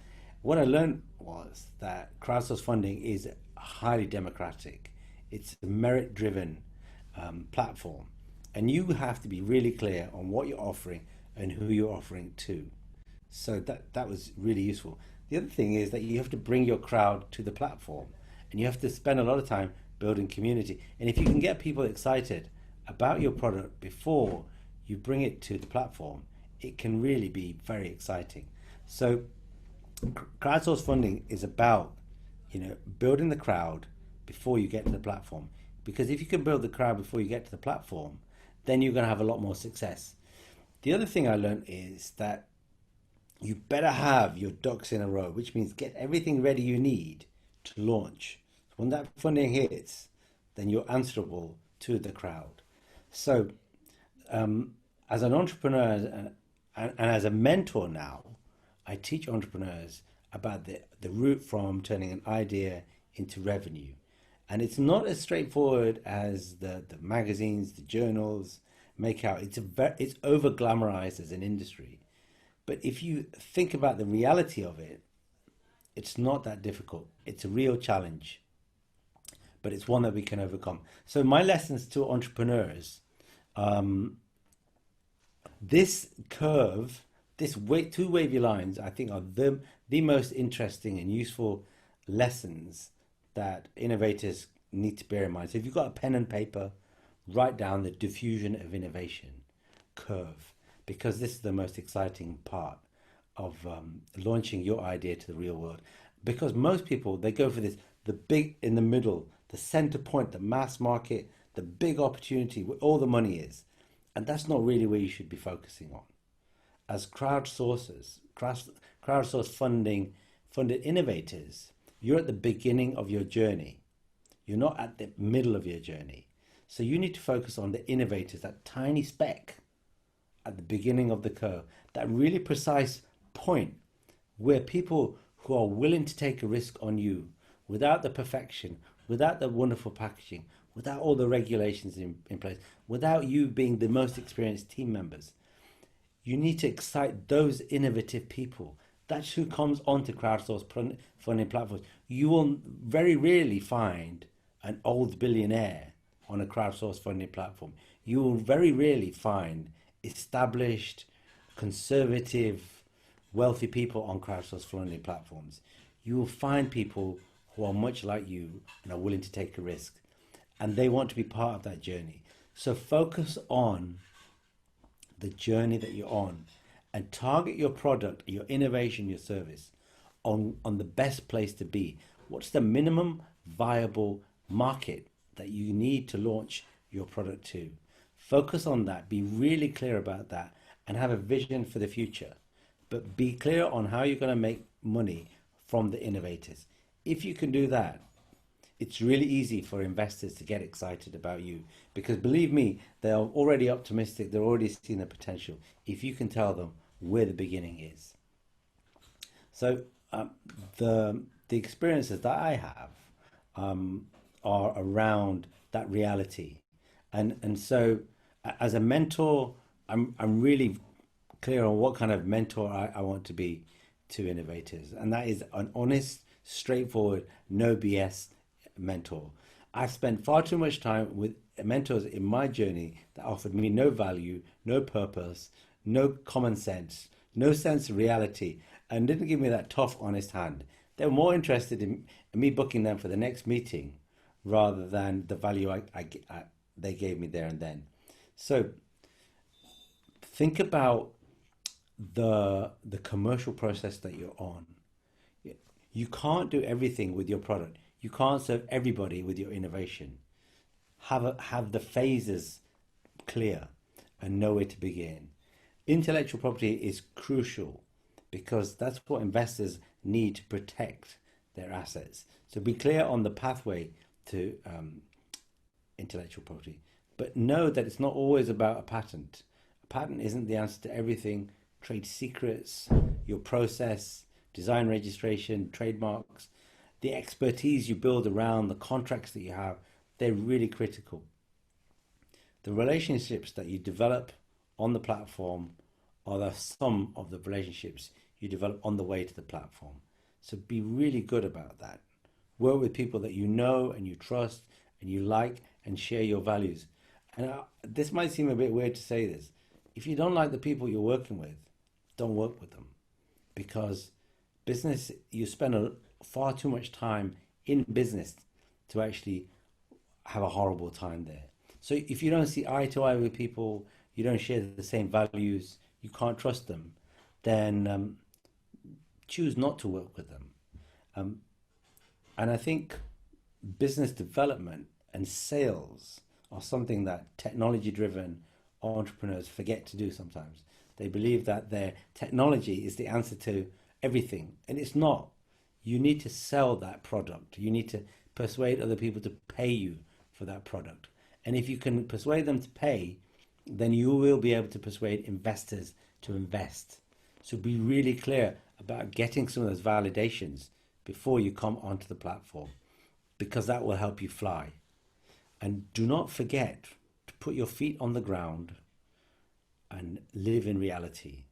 what I learned was that crowdsourced funding is highly democratic. It's a merit-driven platform, and you have to be really clear on what you're offering and who you're offering to. So that was really useful. The other thing is that you have to bring your crowd to the platform, and you have to spend a lot of time building community. And if you can get people excited about your product before you bring it to the platform, it can really be very exciting. So crowdsourced funding is about building the crowd before you get to the platform, because if you can build the crowd before you get to the platform, then you're going to have a lot more success. The other thing I learned is that you better have your ducks in a row, which means get everything ready you need to launch. When that funding hits, then you're answerable to the crowd. So as an entrepreneur and as a mentor now, I teach entrepreneurs about the route from turning an idea into revenue. And it's not as straightforward as the magazines, the journals make out. It's over glamorized as an industry. But if you think about the reality of it, it's not that difficult. It's a real challenge, but it's one that we can overcome. So my lessons to entrepreneurs, this curve, two wavy lines, I think are the most interesting and useful lessons that innovators need to bear in mind. So if you've got a pen and paper, write down the diffusion of innovation curve, because this is the most exciting part of launching your idea to the real world. Because most people, they go for the big in the middle, the center point, the mass market, the big opportunity where all the money is. And that's not really where you should be focusing on. As crowdsourced funded innovators, You're at the beginning of your journey. You're not at the middle of your journey. So you need to focus on the innovators, that tiny speck at the beginning of the curve, that really precise point where people who are willing to take a risk on you without the perfection, without the wonderful packaging, without all the regulations in place, without you being the most experienced team members. You need to excite those innovative people. That's who comes onto crowdsourced funding platforms. You will very rarely find an old billionaire on a crowdsourced funding platform. You will very rarely find established, conservative, wealthy people on crowdsourced funding platforms. You will find people who are much like you and are willing to take a risk, and they want to be part of that journey. So focus on the journey that you're on and target your product, your innovation, your service on the best place to be. What's the minimum viable market that you need to launch your product to? Focus on that, be really clear about that, and have a vision for the future. But be clear on how you're going to make money from the innovators. If you can do that, it's really easy for investors to get excited about you, because believe me, they are already optimistic, they're already seeing the potential, if you can tell them where the beginning is. So the experiences that I have are around that reality. And so as a mentor, I'm really clear on what kind of mentor I want to be to innovators. And that is an honest, straightforward, no BS mentor. I've spent far too much time with mentors in my journey that offered me no value, no purpose, no common sense, no sense of reality, and didn't give me that tough, honest hand. They were more interested in me booking them for the next meeting rather than the value they gave me there and then. So think about the commercial process that you're on. You can't do everything with your product. You can't serve everybody with your innovation. Have the phases clear and know where to begin. Intellectual property is crucial because that's what investors need to protect their assets. So be clear on the pathway to intellectual property, but know that it's not always about a patent. A patent isn't the answer to everything. Trade secrets, your process, design registration, trademarks, the expertise you build around the contracts that you have, they're really critical. The relationships that you develop on the platform are the sum of the relationships you develop on the way to the platform. So be really good about that. Work with people that you know and you trust and you like and share your values. And this might seem a bit weird to say this. If you don't like the people you're working with, don't work with them, because business, you spend far too much time in business to actually have a horrible time there. So if you don't see eye to eye with people, you don't share the same values, you can't trust them, then choose not to work with them. And I think business development and sales are something that technology-driven entrepreneurs forget to do sometimes. They believe that their technology is the answer to everything, and it's not. You need to sell that product. You need to persuade other people to pay you for that product. And if you can persuade them to pay, then you will be able to persuade investors to invest. So be really clear about getting some of those validations before you come onto the platform, because that will help you fly. And do not forget to put your feet on the ground and live in reality.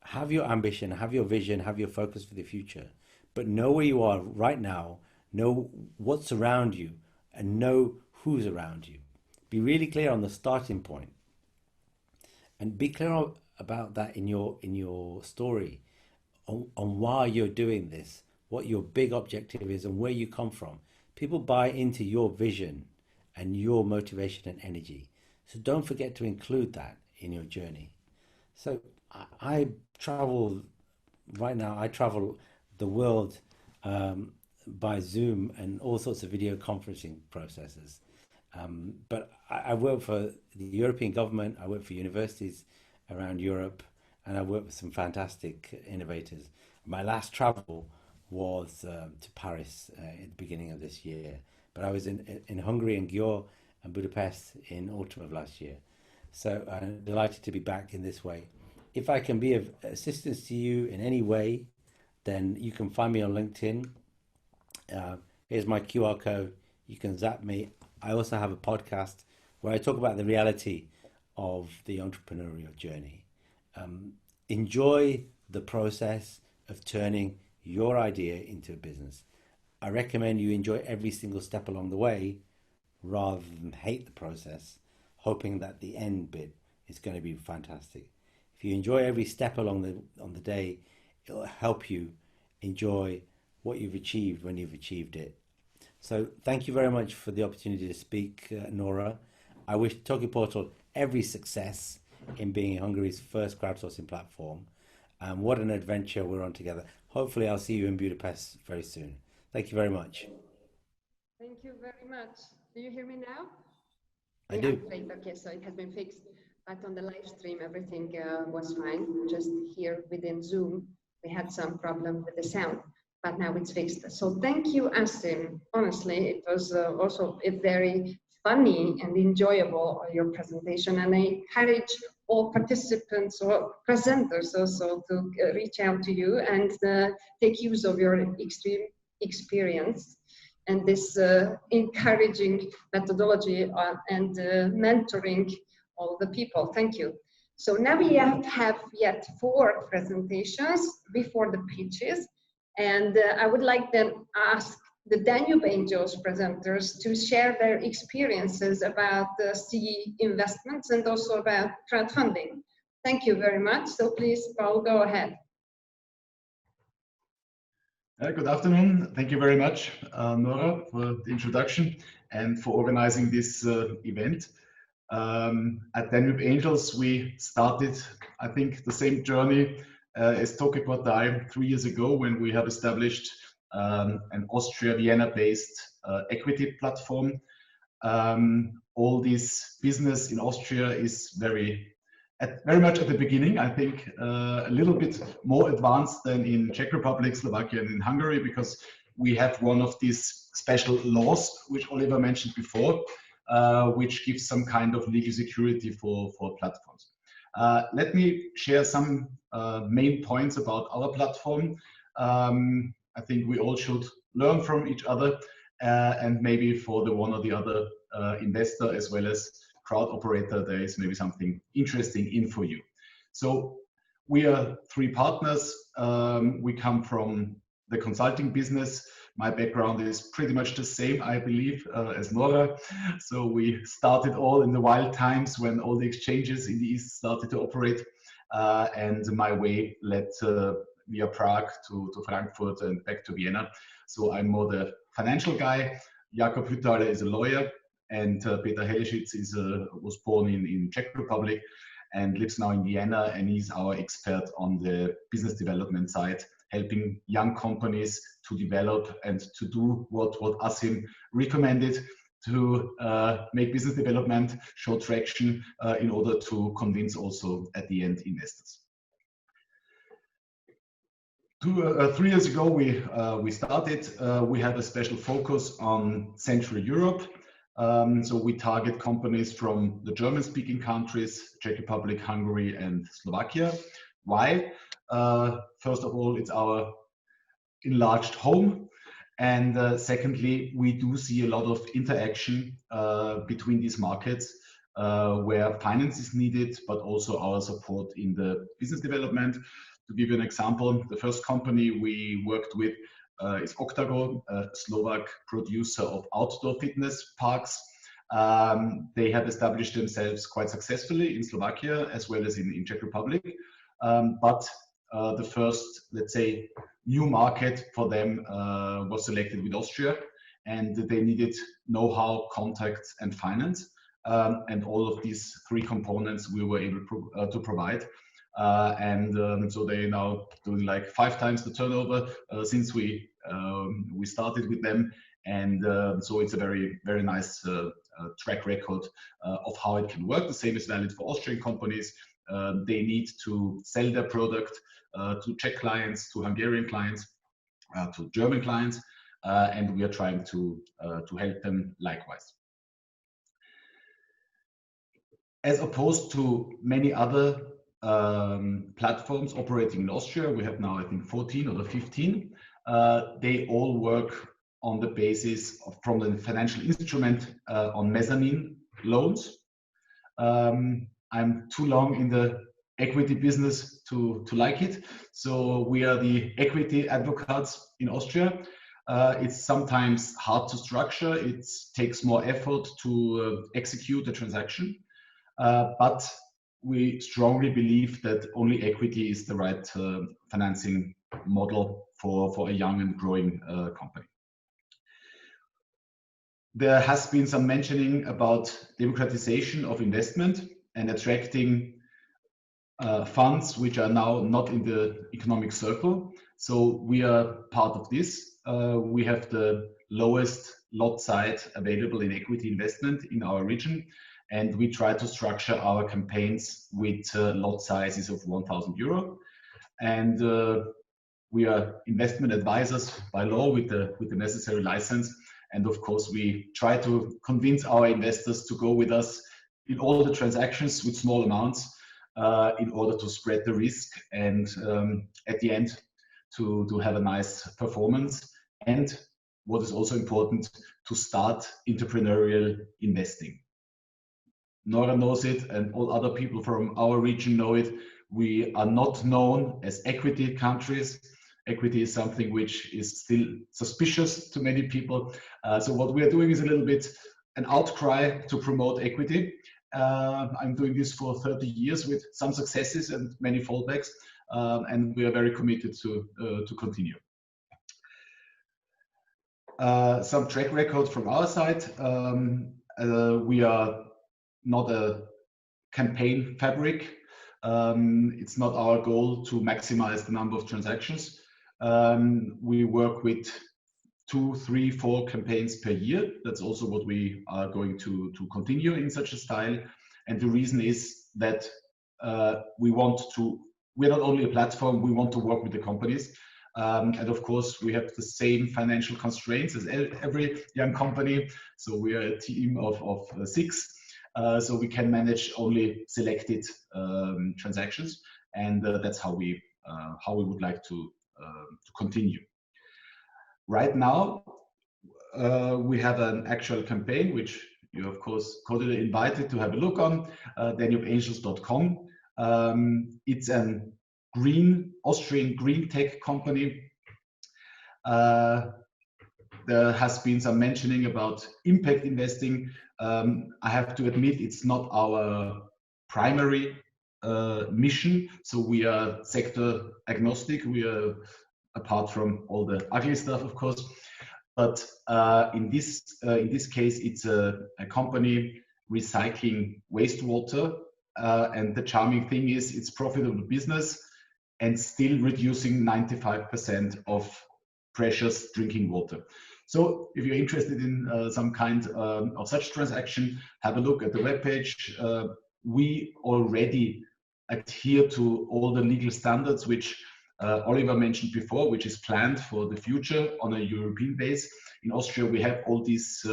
Have your ambition, have your vision, have your focus for the future, but know where you are right now, know what's around you, and know who's around you. Be really clear on the starting point, and be clear about that in your story, on why you're doing this, what your big objective is, and where you come from. People buy into your vision and your motivation and energy. So don't forget to include that in your journey. So I travel the world by Zoom and all sorts of video conferencing processes. But I work for the European government, I work for universities around Europe, and I work with some fantastic innovators. My last travel was to Paris at the beginning of this year. But I was in Hungary and Győr and Budapest in autumn of last year. So I'm delighted to be back in this way. If I can be of assistance to you in any way, then you can find me on LinkedIn. Here's my QR code. You can zap me. I also have a podcast where I talk about the reality of the entrepreneurial journey. Enjoy the process of turning your idea into a business. I recommend you enjoy every single step along the way rather than hate the process, hoping that the end bit is going to be fantastic. If you enjoy every step along the day, it'll help you enjoy what you've achieved when you've achieved it. So thank you very much for the opportunity to speak, Nora. I wish Tokeportal every success in being Hungary's first crowdsourcing platform. And what an adventure we're on together. Hopefully I'll see you in Budapest very soon. Thank you very much. Thank you very much. Do you hear me now? I do. Great. Okay, so it has been fixed. But on the live stream, everything was fine. Just here within Zoom, we had some problem with the sound, but now it's fixed. So thank you, Asim. Honestly, it was also a very funny and enjoyable your presentation, and I encourage all participants or presenters also to reach out to you and take use of your extreme experience and this encouraging methodology and mentoring all the people. Thank you. So now we have yet 4 presentations before the pitches, and I would like then ask the Danube Angels presenters to share their experiences about the CE investments and also about crowdfunding. Thank you very much. So please, Paul, go ahead. Good afternoon. Thank you very much, Nora, for the introduction and for organizing this event. At Danube Angels, we started, I think, the same journey as Tokeportál 3 years ago when we have established an Austria, Vienna-based equity platform. All this business in Austria is very much at the beginning, I think, a little bit more advanced than in Czech Republic, Slovakia, and in Hungary, because we have one of these special laws, which Oliver mentioned before, which gives some kind of legal security for platforms. Let me share some main points about our platform. I think we all should learn from each other, and maybe for the one or the other investor as well as crowd operator, there is maybe something interesting in for you. So we are 3 partners. We come from the consulting business. My background is pretty much the same, I believe, as Nora. So we started all in the wild times when all the exchanges in the East started to operate, and my way led via Prague to Frankfurt and back to Vienna. So I'm more the financial guy. Jakob Hüttale is a lawyer, and Peter Helešitz was born in Czech Republic and lives now in Vienna, and he's our expert on the business development side, helping young companies to develop and to do what Asim recommended, to make business development, show traction in order to convince also at the end investors. 3 years ago we started. We have a special focus on Central Europe. So we target companies from the German-speaking countries, Czech Republic, Hungary, and Slovakia. Why? First of all, it's our enlarged home. And secondly, we do see a lot of interaction between these markets where finance is needed, but also our support in the business development. To give you an example, the first company we worked with is Octagon, a Slovak producer of outdoor fitness parks. They have established themselves quite successfully in Slovakia as well as in Czech Republic. But the first, let's say, new market for them was selected with Austria, and they needed know-how, contacts, and finance. And all of these 3 components we were able to provide. So they're now doing like 5 times the turnover since we started with them, and so it's a very, very nice track record of how it can work. The same is valid for Austrian companies. They need to sell their product to Czech clients, to Hungarian clients, to German clients, and we are trying to help them likewise. As opposed to many other platforms operating in Austria, we have now I think 14 or 15. They all work on the basis of, from the financial instrument on mezzanine loans. I'm too long in the equity business to like it, so we are the equity advocates in Austria. It's sometimes hard to structure, it takes more effort to execute the transaction, but we strongly believe that only equity is the right financing model for a young and growing company. There has been some mentioning about democratization of investment and attracting funds which are now not in the economic circle. So we are part of this. We have the lowest lot size available in equity investment in our region, and we try to structure our campaigns with lot sizes of 1,000 euro. And we are investment advisors by law with the necessary license. And of course, we try to convince our investors to go with us in all the transactions with small amounts in order to spread the risk and at the end to have a nice performance. And what is also important, to start entrepreneurial investing. Nora knows it, and all other people from our region know it. We are not known as equity countries. Equity is something which is still suspicious to many people. So what we are doing is a little bit an outcry to promote equity. I'm doing this for 30 years with some successes and many fallbacks, and we are very committed to continue. Some track record from our side. We are not a campaign fabric. It's not our goal to maximize the number of transactions. We work with 2, 3, 4 campaigns per year. That's also what we are going to continue in such a style. And the reason is that we're not only a platform, we want to work with the companies. And of course, we have the same financial constraints as every young company. So we are a team of 6. So we can manage only selected transactions. And that's how we would like to continue. Right now, we have an actual campaign, which you, of course, cordially invited to have a look on, danubeangels.com. It's an Austrian green tech company. There has been some mentioning about impact investing. I have to admit, it's not our primary mission. So we are sector agnostic. We are, apart from all the ugly stuff, of course. But in this case, it's a company recycling wastewater. And the charming thing is it's profitable business and still reducing 95% of precious drinking water. So if you're interested in some kind of such transaction, have a look at the webpage. We already adhere to all the legal standards which Oliver mentioned before, which is planned for the future on a European base. In Austria, we have all these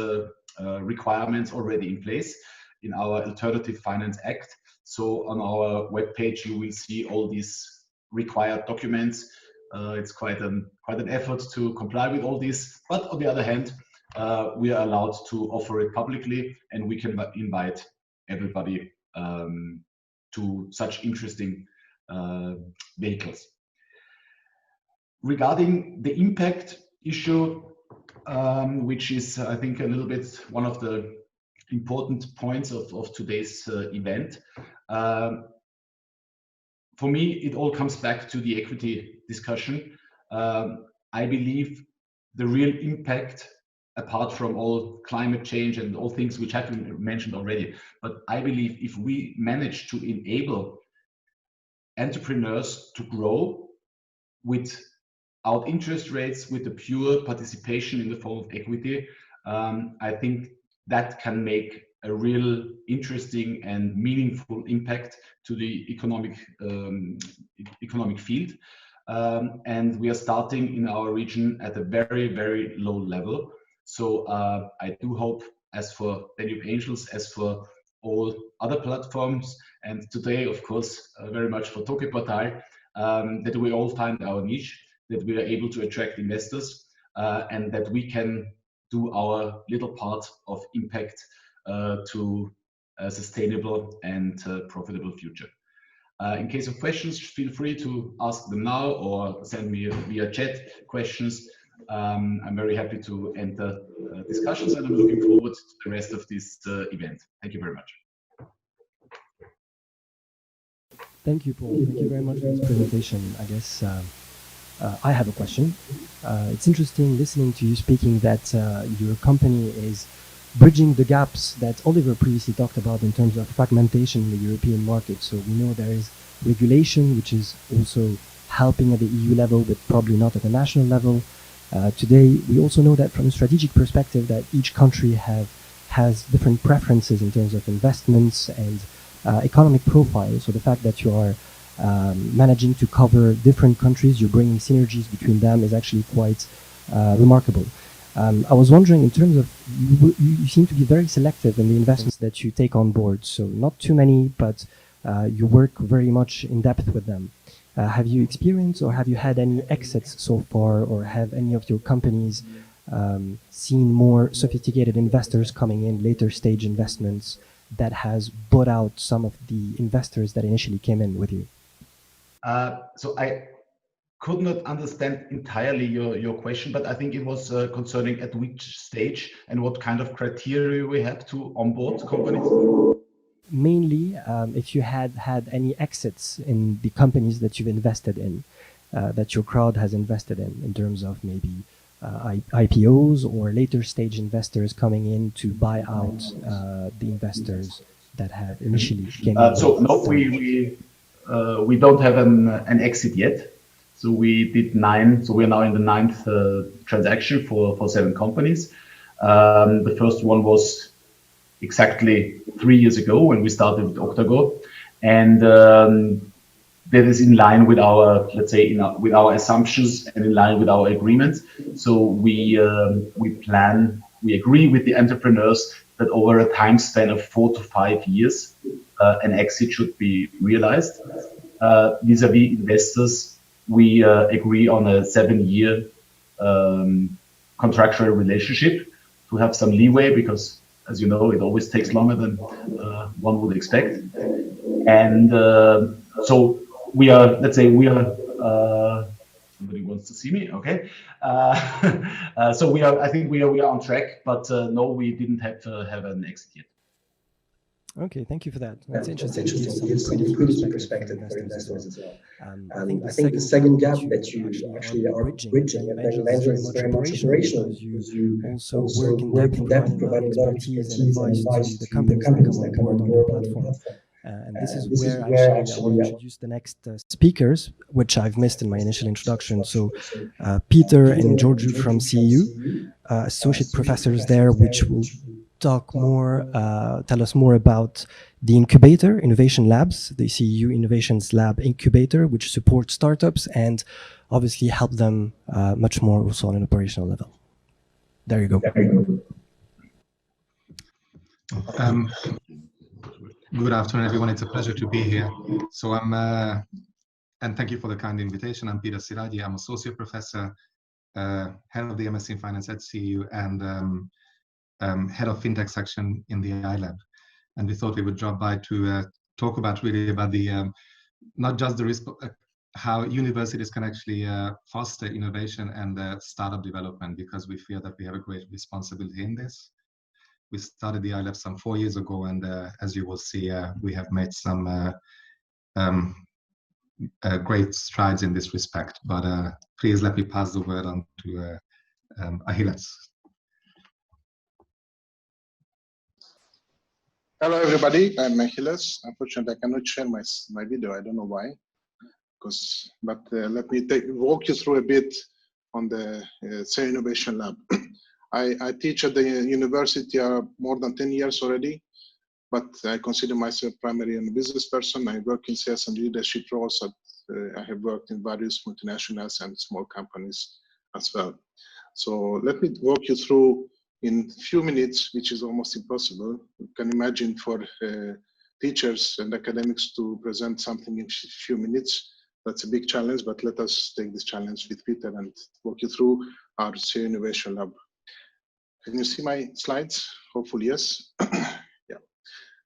requirements already in place in our Alternative Finance Act. So on our webpage, you will see all these required documents. It's quite an effort to comply with all this. But on the other hand, we are allowed to offer it publicly, and we can invite everybody to such interesting vehicles. Regarding the impact issue, which is, I think, a little bit one of the important points of today's event. For me, it all comes back to the equity discussion. I believe the real impact, apart from all climate change and all things which have been mentioned already, but I believe if we manage to enable entrepreneurs to grow without interest rates, with the pure participation in the form of equity, I think that can make a real interesting and meaningful impact to the economic field. and we are starting in our region at a very, very low level. So I do hope, as for Danube Angels, as for all other platforms, and today, of course, very much for Tokeportal, that we all find our niche, that we are able to attract investors, and that we can do our little part of impact to a sustainable and profitable future. In case of questions, feel free to ask them now or send me via chat questions. I'm very happy to enter discussions, and I'm looking forward to the rest of this event. Thank you very much. Thank you, Paul. Thank you very much for this presentation. I guess I have a question. It's interesting listening to you speaking that your company is bridging the gaps that Oliver previously talked about in terms of fragmentation in the European market. So we know there is regulation, which is also helping at the EU level, but probably not at the national level. Today, we also know that from a strategic perspective that each country has different preferences in terms of investments and economic profile. So the fact that you are managing to cover different countries, you're bringing synergies between them is actually quite remarkable. I was wondering, in terms of, you seem to be very selective in the investments that you take on board. So not too many, but you work very much in depth with them. Have you experienced or have you had any exits so far, or have any of your companies seen more sophisticated investors coming in, later stage investments that has bought out some of the investors that initially came in with you? So I could not understand entirely your question, but I think it was concerning at which stage and what kind of criteria we have to onboard companies. Mainly, if you had any exits in the companies that you've invested in, that your crowd has invested in terms of maybe IPOs or later stage investors coming in to buy out the investors that had initially came in. So no, we don't have an exit yet. So we did 9. So we're now in the 9th transaction for 7 companies. The first one was exactly 3 years ago when we started with Octago, and that is in line with our, let's say, with our assumptions and in line with our agreements. So we agree with the entrepreneurs that over a time span of 4 to 5 years, an exit should be realized. Vis-a-vis investors, we agree on a 7-year contractual relationship to have some leeway, because, as you know, it always takes longer than one would expect. And so we are, let's say, somebody wants to see me, okay. So we are, I think we are on track, but no, we didn't have to have an exit yet. Okay, thank you for that. That's interesting. It gives some pretty perspective for investors as well. I think the second gap that you actually are bridging at Danube Angels is very much operational, because you also work in depth providing a lot of expertise and advice to the companies that come on board on your platform. And this is where actually I want to introduce the next speakers, which I've missed in my initial introduction. So Peter and Georgiou from CEU, associate professors there, which will talk more, tell us more about the incubator, Innovation Labs, the CEU Innovations Lab Incubator, which supports startups and obviously help them much more also on an operational level. There you go. Good afternoon, everyone. It's a pleasure to be here. So and thank you for the kind invitation. I'm Peter Siragi. I'm associate professor, head of the MSc in Finance at CEU, and head of fintech section in the iLab. And we thought we would drop by to talk about really about the not just the how universities can actually foster innovation and startup development, because we feel that we have a great responsibility in this. We started the iLab some 4 years ago, and as you will see, we have made some great strides in this respect. But please let me pass the word on to Achilles. Hello, everybody. I'm Achilles. Unfortunately, I cannot share my video. I don't know why. But let me walk you through a bit on the CEU Innovation Lab. I teach at the university more than 10 years already, but I consider myself primarily a business person. I work in sales and leadership roles at I have worked in various multinationals and small companies as well. So let me walk you through in few minutes, which is almost impossible. You can imagine for teachers and academics to present something in few minutes. That's a big challenge, but let us take this challenge with Peter and walk you through our CEO Innovation Lab. Can you see my slides? Hopefully, yes. Yeah.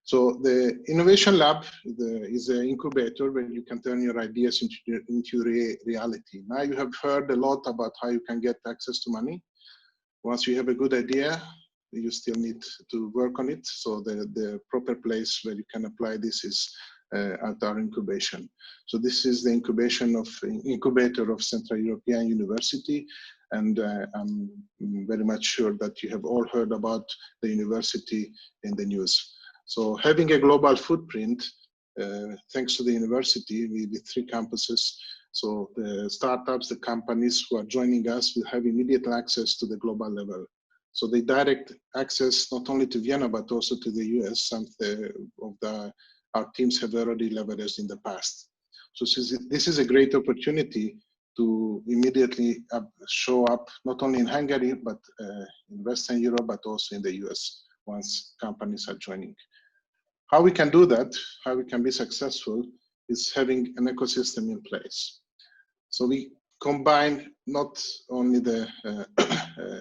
So the Innovation Lab is an incubator where you can turn your ideas into reality. Now you have heard a lot about how you can get access to money. Once you have a good idea, you still need to work on it. So the proper place where you can apply this is at our incubation. So this is the incubator of Central European University. And I'm very much sure that you have all heard about the university in the news. So having a global footprint, thanks to the university with 3 campuses, so the startups, the companies who are joining us will have immediate access to the global level. So they direct access not only to Vienna, but also to the US. Some of our teams have already leveraged in the past. So this is a great opportunity to immediately show up not only in Hungary, but in Western Europe, but also in the US once companies are joining. How we can do that, how we can be successful, is having an ecosystem in place. So we combine not only the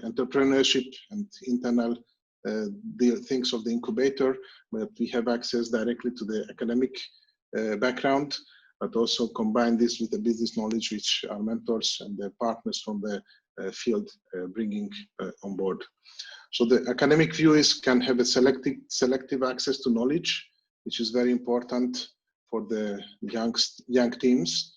entrepreneurship and internal things of the incubator, but we have access directly to the academic background, but also combine this with the business knowledge which our mentors and the partners from the field bringing on board. So the academic view can have a selective access to knowledge, which is very important for the young teams,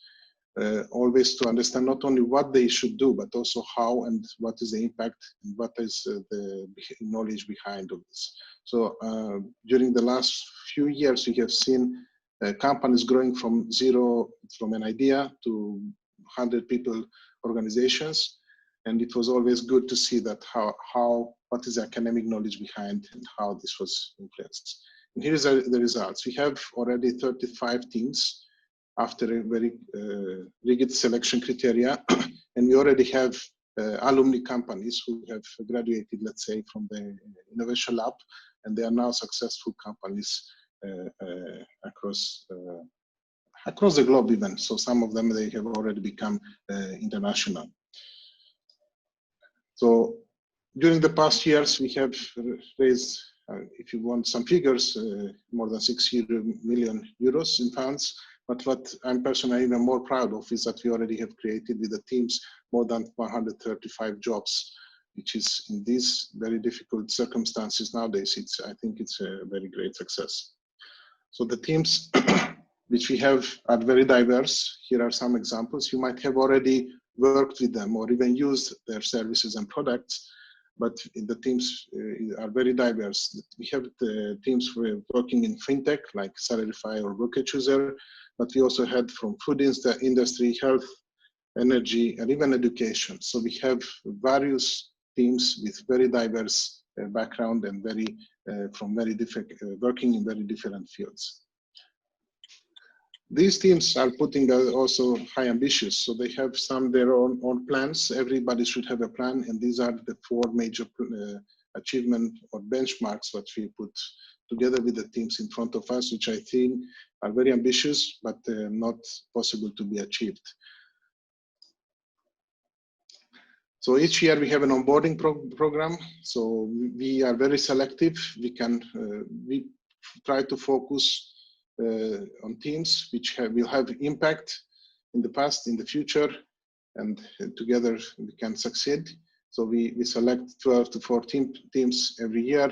always to understand not only what they should do, but also how and what is the impact and what is the knowledge behind of this. So during the last few years, we have seen companies growing from zero, from an idea to 100 people organizations. And it was always good to see that what is the academic knowledge behind and how this was influenced. And here is the results. We have already 35 teams after a very rigid selection criteria. And we already have alumni companies who have graduated, let's say, from the Innovation Lab, and they are now successful companies across the globe even. So some of them, they have already become international. So during the past years, we have raised, if you want some figures, more than 60 million euros in funds. But what I'm personally even more proud of is that we already have created with the teams more than 135 jobs, which is in these very difficult circumstances nowadays, I think it's a very great success. So the teams which we have are very diverse. Here are some examples. You might have already worked with them or even used their services and products, but the teams are very diverse. We have the teams working in fintech like Salarify or Broker Chooser, but we also had from food industry, health, energy, and even education. So we have various teams with very diverse background and working in very different fields. These teams are putting also high ambitions, so they have their own plans. Everybody should have a plan, and these are the 4 major achievement or benchmarks that we put together with the teams in front of us, which I think are very ambitious, but not possible to be achieved. So each year we have an onboarding program. So we are very selective. We try to focus on teams which will have impact in the past, in the future, and together we can succeed. So we select 12 to 14 teams every year.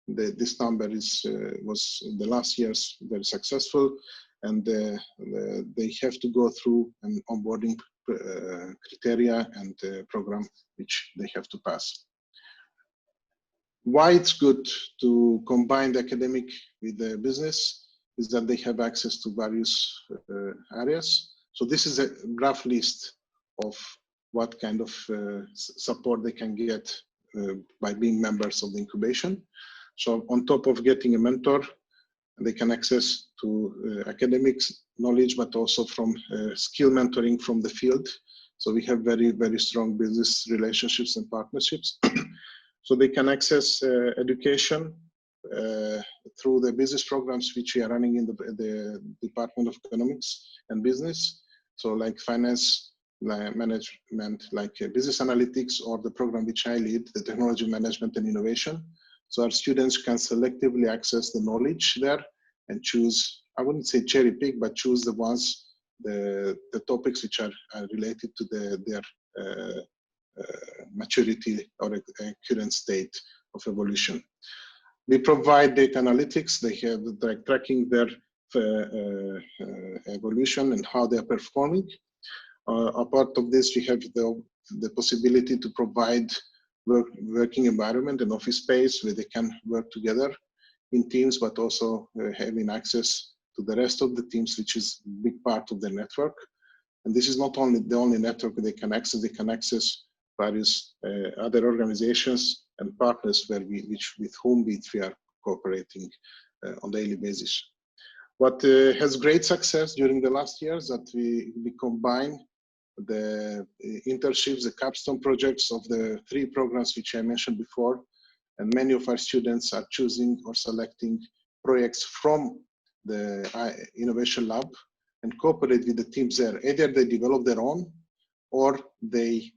This number was in the last years very successful, and they have to go through an onboarding criteria and program which they have to pass. Why it's good to combine the academic with the business is that they have access to various areas. So this is a rough list of what kind of support they can get by being members of the incubation. So on top of getting a mentor, They can access to academics knowledge, but also from skill mentoring from the field. So we have very, very strong business relationships and partnerships. So they can access education through the business programs which we are running in the Department of Economics and Business. So like finance, like management, like business analytics, or the program which I lead, the technology management and innovation. So our students can selectively access the knowledge there and choose, I wouldn't say cherry pick, but choose the ones, the topics which are related to their maturity or current state of evolution. We provide data analytics. They have like tracking their evolution and how they are performing. Apart of this, we have the possibility to provide working environment and office space where they can work together in teams, but also having access to the rest of the teams, which is a big part of their network. And this is not only the only network they can access various other organizations and partners with whom we are cooperating on a daily basis. What has great success during the last years that we combine the internships, the capstone projects of the 3 programs which I mentioned before, and many of our students are choosing or selecting projects from the Innovation Lab and cooperate with the teams there. Either they develop their own or they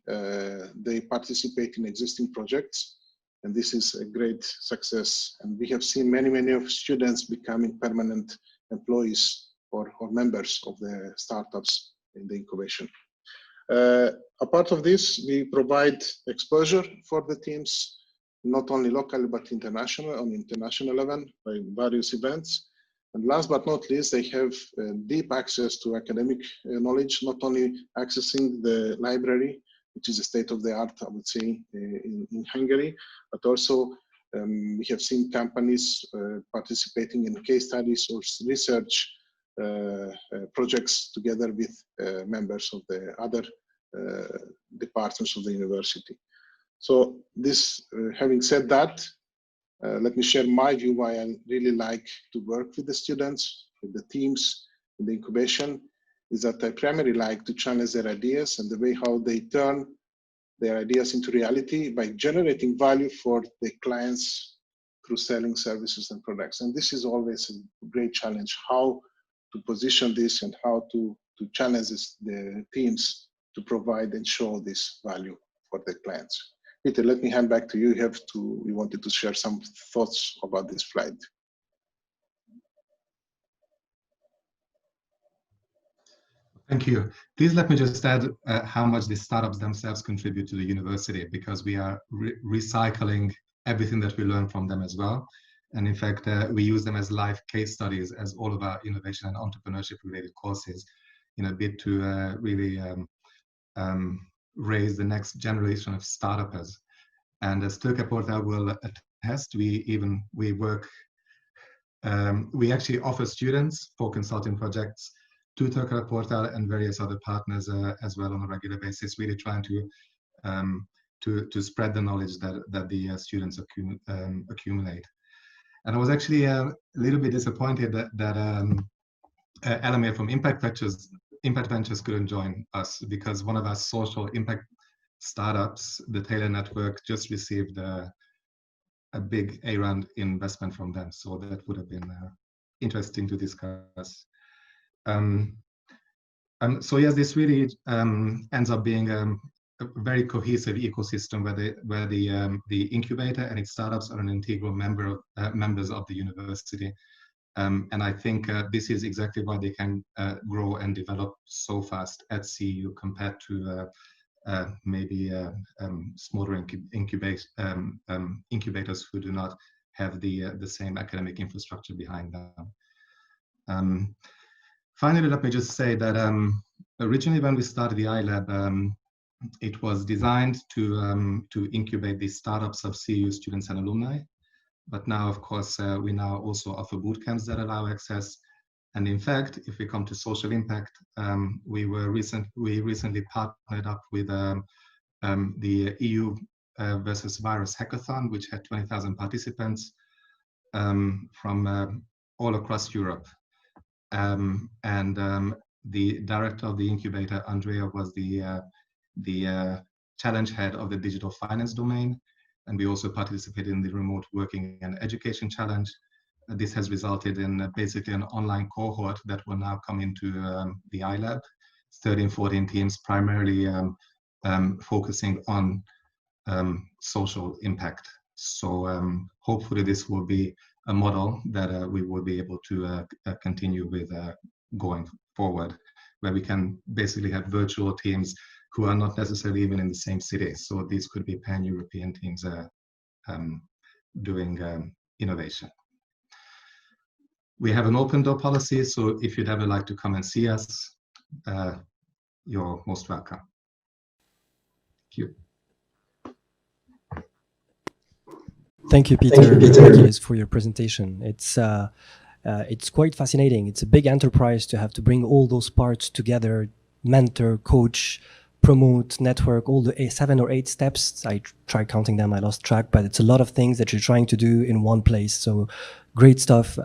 participate in existing projects. And this is a great success. And we have seen many of students becoming permanent employees or members of the startups in the incubation. Apart of this, we provide exposure for the teams, not only locally, but international, on international level by various events. And last but not least, they have deep access to academic knowledge, not only accessing the library, which is a state-of-the-art, I would say, in Hungary, but also we have seen companies participating in case studies or research projects together with members of the other departments of the university. So this, having said that, let me share my view why I really like to work with the students, with the teams, in the incubation, is that I primarily like to challenge their ideas and the way how they turn their ideas into reality by generating value for the clients through selling services and products. And this is always a great challenge, how to position this and how to challenge the teams to provide and show this value for the clients. Peter, let me hand back to you. You wanted to share some thoughts about this slide. Thank you. Please let me just add how much the startups themselves contribute to the university, because we are recycling everything that we learn from them as well. And in fact, we use them as live case studies as all of our innovation and entrepreneurship related courses in a bid to really raise the next generation of startups. And as Tőkeportál will attest, we actually offer students for consulting projects to Tokeportál and various other partners as well on a regular basis, really trying to spread the knowledge that the students accumulate. And I was actually a little bit disappointed that Elamir from Impact Ventures couldn't join us, because one of our social impact startups, the Taylor Network, just received a big A-round investment from them. So that would have been interesting to discuss. So yes, this really ends up being a very cohesive ecosystem where the incubator and its startups are an integral members of the university. And I think this is exactly why they can grow and develop so fast at CEU compared to maybe smaller incubators who do not have the same academic infrastructure behind them. Finally, let me just say that originally when we started the iLab, it was designed to incubate the startups of CEU students and alumni. But now, of course, we now also offer bootcamps that allow access. And in fact, if we come to social impact, we recently partnered up with the EU versus virus hackathon, which had 20,000 participants from all across Europe. The director of the incubator, Andrea, was the challenge head of the digital finance domain. And we also participated in the remote working and education challenge. This has resulted in basically an online cohort that will now come into the iLab, 13, 14 teams, primarily focusing on social impact. So hopefully this will be a model that we will be able to continue with going forward, where we can basically have virtual teams who are not necessarily even in the same city. So these could be pan-European teams doing innovation. We have an open door policy, so if you'd ever like to come and see us, you're most welcome. Thank you. Thank you, Peter, for your presentation. It's quite fascinating. It's a big enterprise to have to bring all those parts together, mentor, coach, promote, network, all the 7 or 8 steps. I tried counting them, I lost track, but it's a lot of things that you're trying to do in one place. So great stuff.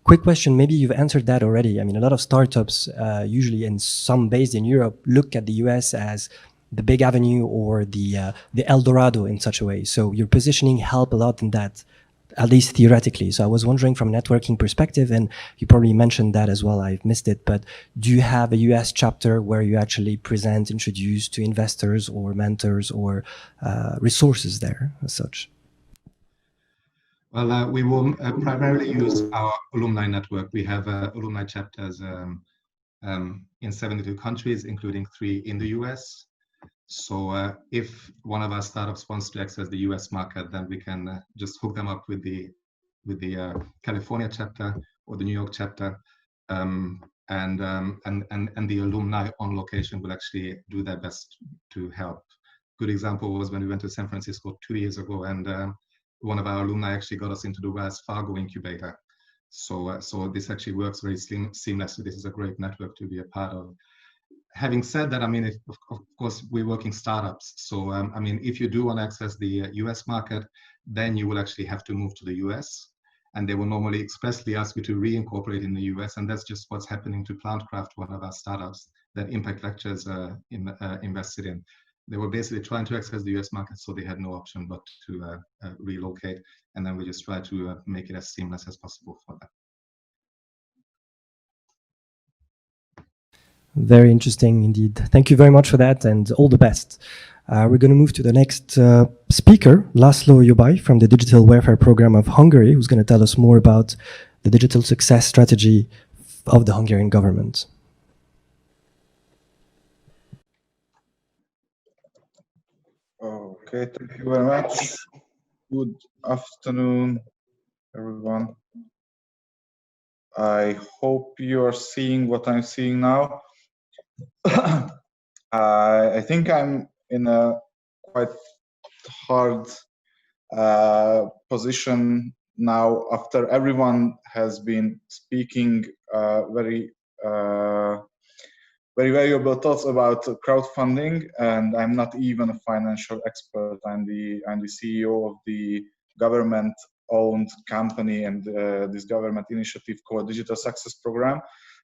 Quick question, maybe you've answered that already. I mean, a lot of startups, usually, and some based in Europe, look at the US as the big avenue or the El Dorado in such a way. So your positioning helped a lot in that, at least theoretically. So I was wondering from a networking perspective, and you probably mentioned that as well, I've missed it, but do you have a US chapter where you actually present, introduce to investors or mentors or resources there as such? Well, we will primarily use our alumni network. We have alumni chapters in 72 countries, including 3 in the US. So if one of our startups wants to access the US market, then we can just hook them up with the California chapter or the New York chapter, and the alumni on location will actually do their best to help. Good example was when we went to San Francisco 2 years ago, and one of our alumni actually got us into the Wells Fargo incubator. So this actually works very seamlessly. This is a great network to be a part of. Having said that, I mean, of course, we're working startups. So, I mean, if you do want to access the US market, then you will actually have to move to the US. And they will normally expressly ask you to reincorporate in the US. And that's just what's happening to Plantcraft, one of our startups that Impact Lectures invested in. They were basically trying to access the US market, so they had no option but to relocate. And then we just try to make it as seamless as possible for them. Very interesting indeed. Thank you very much for that, and all the best. We're going to move to the next speaker, Laszlo Jobai from the Digital Welfare Program of Hungary, who's going to tell us more about the digital success strategy of the Hungarian government. Okay, thank you very much. Good afternoon, everyone. I hope you are seeing what I'm seeing now. I think I'm in a quite hard position now after everyone has been speaking very valuable thoughts about crowdfunding, and I'm not even a financial expert. I'm the CEO of the government-owned company and this government initiative called Digital Success Program.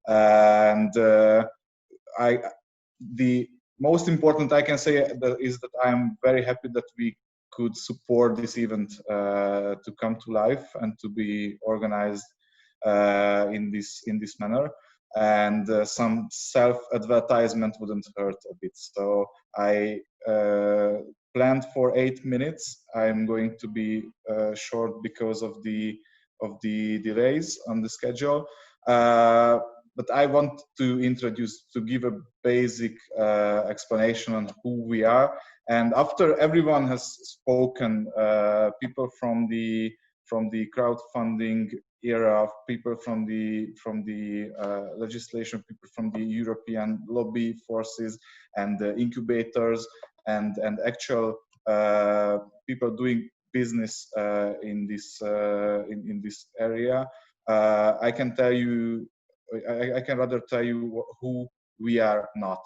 And the most important I can say is that I'm very happy that we could support this event to come to life and to be organized in this manner. And some self-advertisement wouldn't hurt a bit. So I planned for 8 minutes. I'm going to be short because of the delays on the schedule. But I want to give a basic explanation on who we are. And after everyone has spoken, people from the crowdfunding era, people from the legislation, people from the European lobby forces and the incubators and actual people doing business in this area. I can rather tell you who we are not.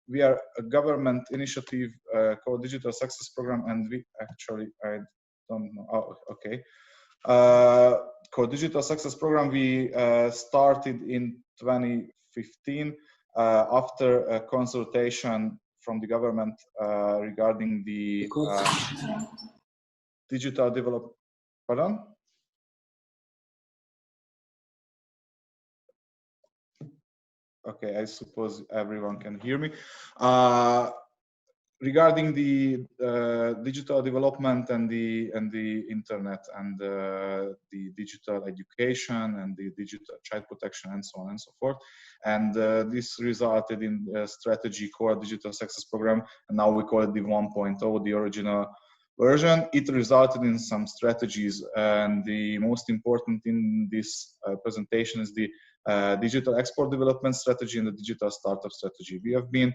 We are a government initiative called Digital Success Program, and we actually, I don't know. Oh, okay. Called Digital Success Program. We started in 2015 after a consultation from the government regarding the digital development. Pardon? Okay, I suppose everyone can hear me. Regarding the digital development and the internet and the digital education and the digital child protection and so on and so forth, and this resulted in a strategy called Digital Success Program, and now we call it the 1.0, the original version. It resulted in some strategies, and the most important in this presentation is the digital export development strategy and the digital startup strategy. We have been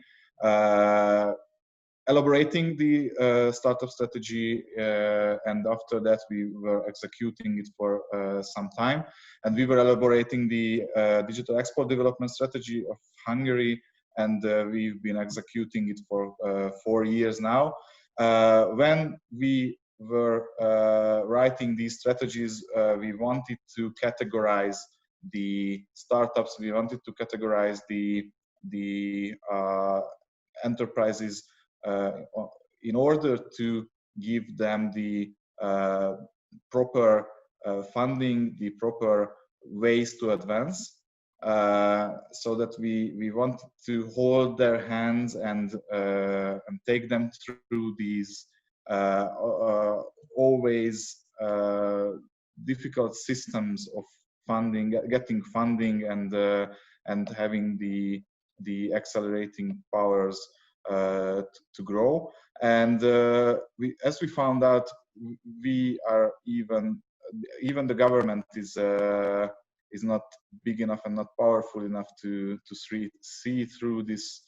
elaborating the startup strategy, and after that we were executing it for some time, and we were elaborating the digital export development strategy of Hungary, and we've been executing it for 4 years now. When we were writing these strategies, we wanted to categorize the startups, we wanted to categorize the enterprises in order to give them the proper funding, the proper ways to advance, so that we want to hold their hands and take them through these always difficult systems of funding, getting funding, and having the accelerating powers to grow. And as we found out, we are even the government is not big enough and not powerful enough to see through this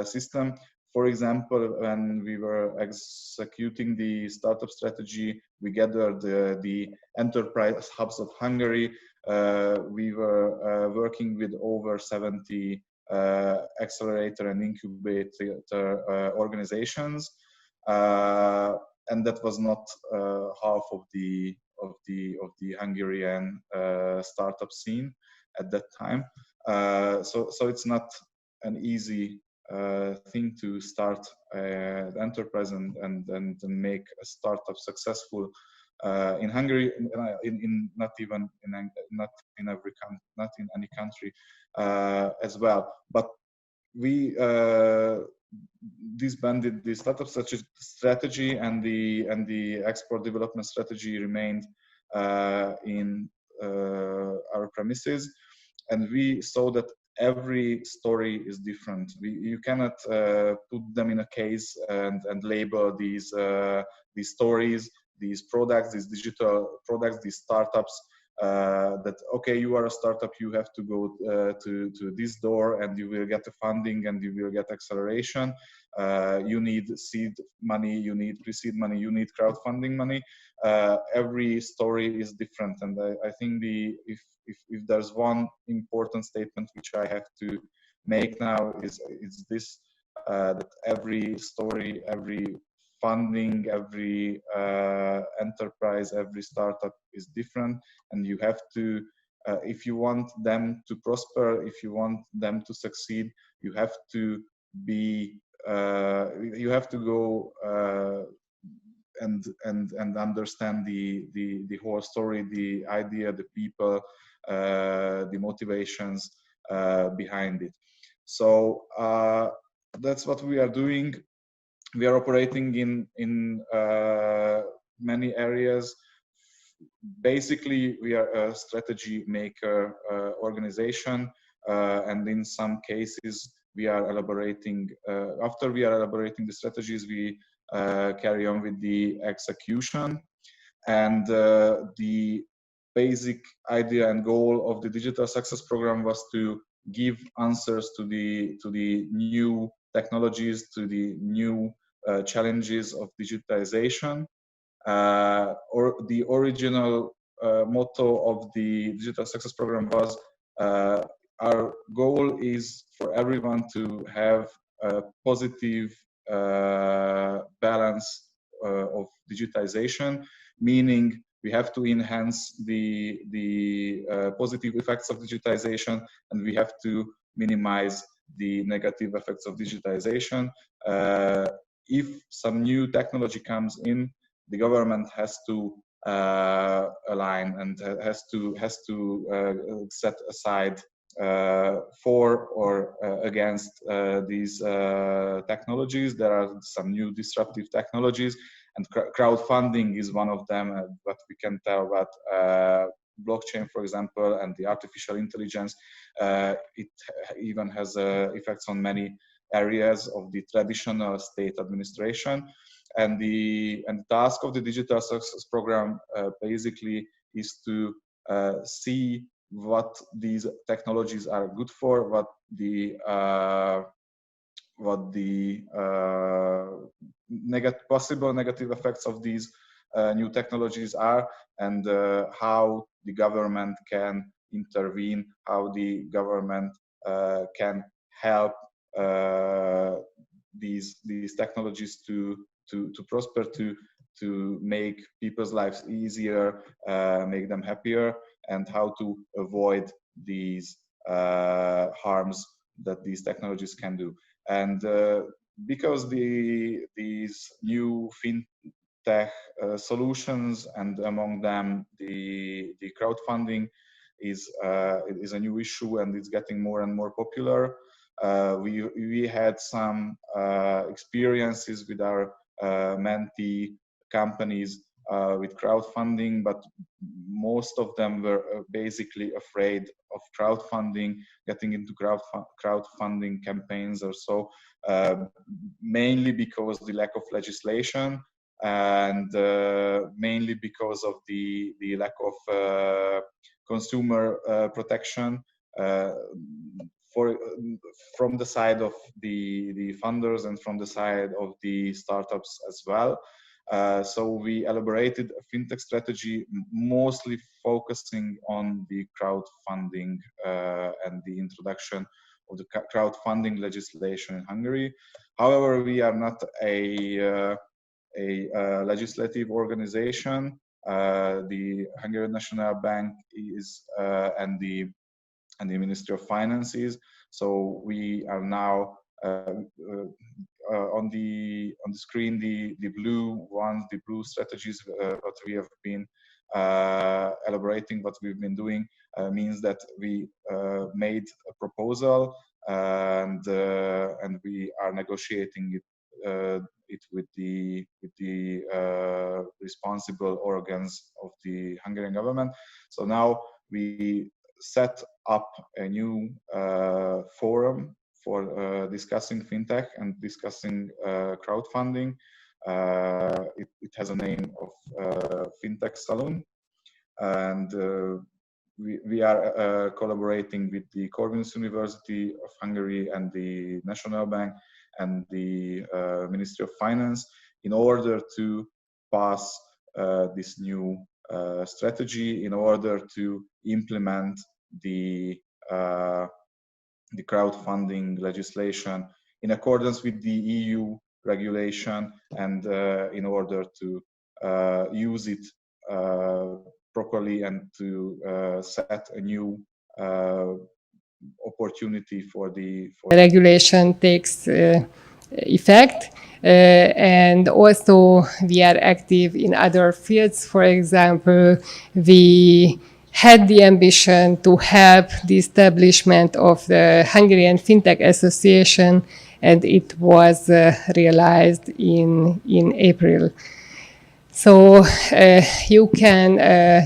system. For example, when we were executing the startup strategy, we gathered the enterprise hubs of Hungary. We were working with over 70 accelerator and incubator organizations, and that was not half of the Hungarian startup scene at that time. So it's not an easy thing to start an enterprise and make a startup successful in Hungary, not in any country as well. But we disbanded the startup strategy, and the export development strategy remained in our premises, and we saw that every story is different. You cannot put them in a case and label these stories, these products, these digital products, these startups, that okay, you are a startup, you have to go to this door and you will get the funding and you will get acceleration. You need seed money, you need pre-seed money, you need crowdfunding money. Every story is different, and I think if there's one important statement which I have to make now is this, that every story, every funding, every enterprise, every startup is different, and you have to, if you want them to prosper, if you want them to succeed, you have to be, you have to go and understand the whole story, the idea, the people, the motivations behind it. So that's what we are doing. We are operating in many areas. Basically, we are a strategy maker organization, and in some cases, we are elaborating. After we are elaborating the strategies, we carry on with the execution. And the basic idea and goal of the Digital Success Program was to give answers to the new technologies, to the new challenges of digitization. Or the original motto of the Digital Success Program was, our goal is for everyone to have a positive balance of digitization, meaning We have to enhance the positive effects of digitization, and we have to minimize the negative effects of digitization. If some new technology comes in, the government has to align and has to set aside for or against these technologies. There are some new disruptive technologies, and crowdfunding is one of them. What we can tell about blockchain, for example, and the artificial intelligence. It even has effects on many areas of the traditional state administration. And the task of the Digital Success Program basically is to see what these technologies are good for, what the possible negative effects of these new technologies are, and how the government can intervene, how the government can help these technologies to prosper, to make people's lives easier, make them happier, and how to avoid these harms that these technologies can do. And because these new fintech solutions, and among them the crowdfunding is a new issue, and it's getting more and more popular. We had some experiences with our mentee companies with crowdfunding, but most of them were basically afraid of crowdfunding, getting into crowdfunding campaigns or so, mainly because the lack of legislation, and mainly because of the lack of consumer protection from the side of the funders and from the side of the startups as well. So we elaborated a fintech strategy mostly focusing on the crowdfunding and the introduction of the crowdfunding legislation in Hungary. However, we are not a legislative organization. The Hungarian National Bank is and the Ministry of Finances. So we are now on the screen, the blue ones, the blue strategies, what we have been elaborating, what we've been doing, means that we made a proposal, and we are negotiating it with the responsible organs of the Hungarian government. So now we set up a new forum for discussing fintech and discussing crowdfunding. It has a name of Fintech Salon, and we are collaborating with the Corvinus University of Hungary and the National Bank and the Ministry of Finance in order to pass this new strategy, in order to implement the crowdfunding legislation in accordance with the EU regulation, and in order to use it properly and to set a new opportunity for the regulation takes effect. And also we are active in other fields. For example, we had the ambition to help the establishment of the Hungarian Fintech Association, and it was realized in April. So you can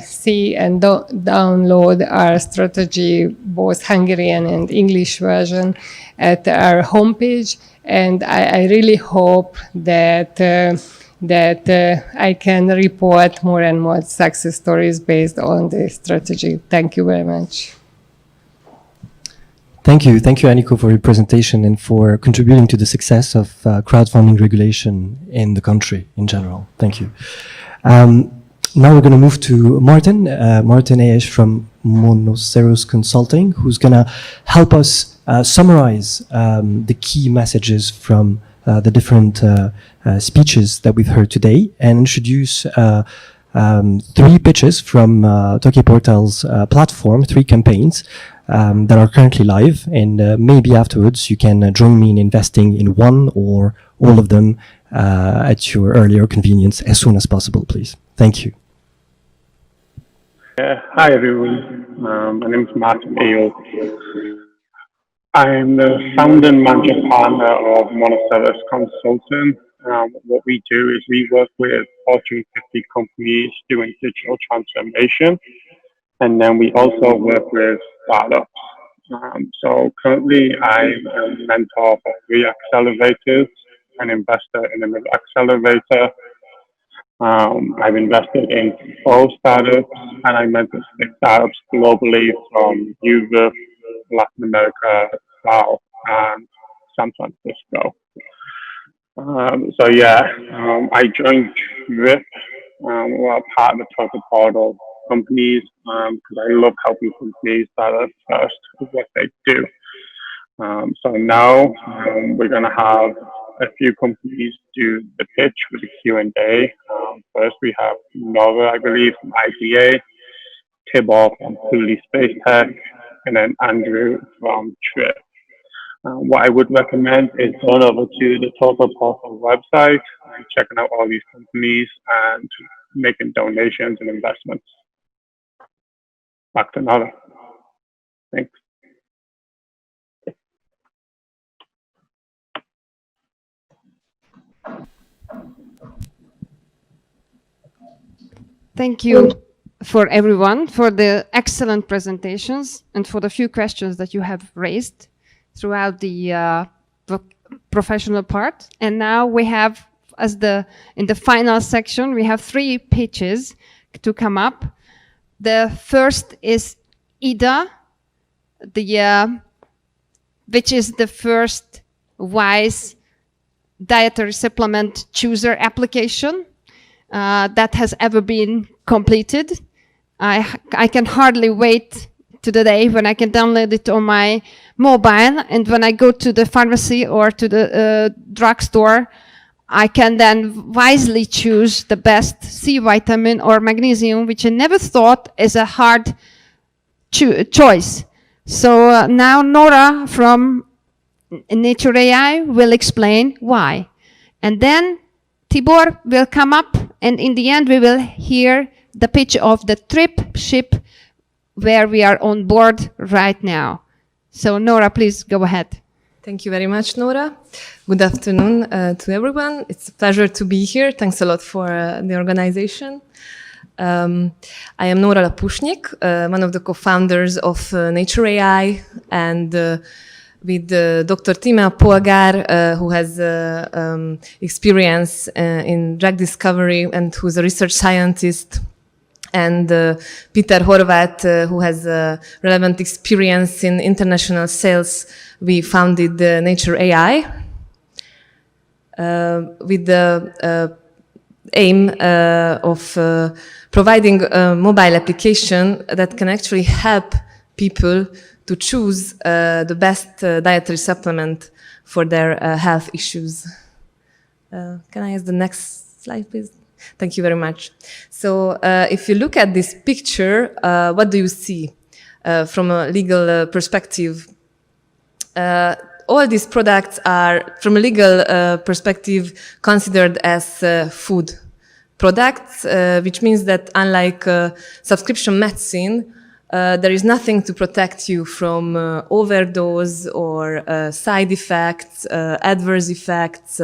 see and download our strategy, both Hungarian and English version, at our homepage. And I really hope that I can report more and more success stories based on this strategy. Thank you very much. Thank you, Anniko, for your presentation and for contributing to the success of crowdfunding regulation in the country in general. Thank you. Now we're going to move to Martin A.S. from Monoceros Consulting, who's going to help us summarize the key messages from the different speeches that we've heard today, and introduce 3 pitches from Tokeportal's platform, 3 campaigns that are currently live, and maybe afterwards you can join me in investing in one or all of them at your earlier convenience as soon as possible, please. Thank you. Hi everyone, my name is Martin Eel. I'm the founder and managing partner of Monoservice Consulting. What we do is we work with Fortune 50 companies doing digital transformation, and then we also work with startups. So currently I'm a mentor for 3 accelerators, an investor in another accelerator. I've invested in 4 startups, and I mentor 6 startups globally from Europe, Latin America, South, and San Francisco. I joined RIP, part of the Tokeportal companies, because I love helping companies that are first with what they do. So now we're going to have a few companies do the pitch with a Q&A. First we have Nora, I believe, from IDA, Tibor from Huli Space Tech, and then Andrew from Trip. What I would recommend is going over to the Tokeportal website and checking out all these companies and making donations and investments. Back to Nora. Thanks. Thank you for everyone for the excellent presentations and for the few questions that you have raised throughout the professional part. And now we have, in the final section, we have 3 pitches to come up. The first is IDA, which is the first WISE dietary supplement chooser application that has ever been completed. I can hardly wait to the day when I can download it on my mobile, and when I go to the pharmacy or to the drugstore, I can then wisely choose the best C vitamin or magnesium, which I never thought is a hard choice. So now Nora from Nature AI will explain why. And then Tibor will come up, and in the end we will hear the pitch of the Trip ship where we are on board right now. So Nora, please go ahead. Thank you very much, Nora. Good afternoon to everyone. It's a pleasure to be here. Thanks a lot for the organization. I am Nora Lapushnik, one of the co-founders of Nature AI, and with Dr. Tima Polgár, who has experience in drug discovery and who's a research scientist, and Peter Horváth, who has relevant experience in international sales. We founded Nature AI with the aim of providing a mobile application that can actually help people to choose the best dietary supplement for their health issues. Can I ask the next slide, please? Thank you very much. So if you look at this picture, what do you see from a legal perspective? All these products are, from a legal perspective, considered as food products, which means that unlike subscription medicine, there is nothing to protect you from overdose or side effects, adverse effects,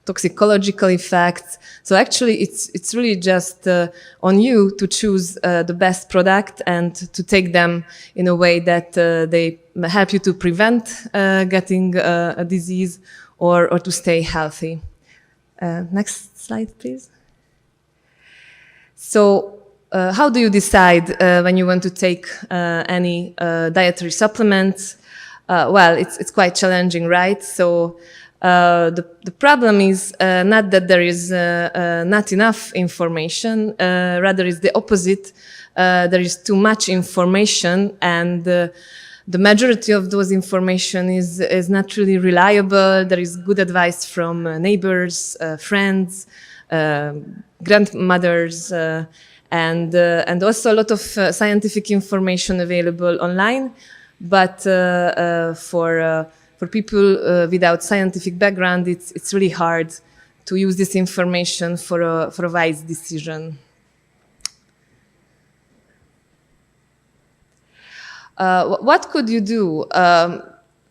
toxicological effects. So actually, it's really just on you to choose the best product and to take them in a way that they help you to prevent getting a disease or to stay healthy. Next slide, please. So, how do you decide when you want to take any dietary supplements? Well, it's quite challenging, right? So the problem is not that there is not enough information, rather it's the opposite. There is too much information, and the majority of those information is not really reliable. There is good advice from neighbors, friends, grandmothers, and also a lot of scientific information available online. But for people without scientific background, it's really hard to use this information for a wise decision. What could you do?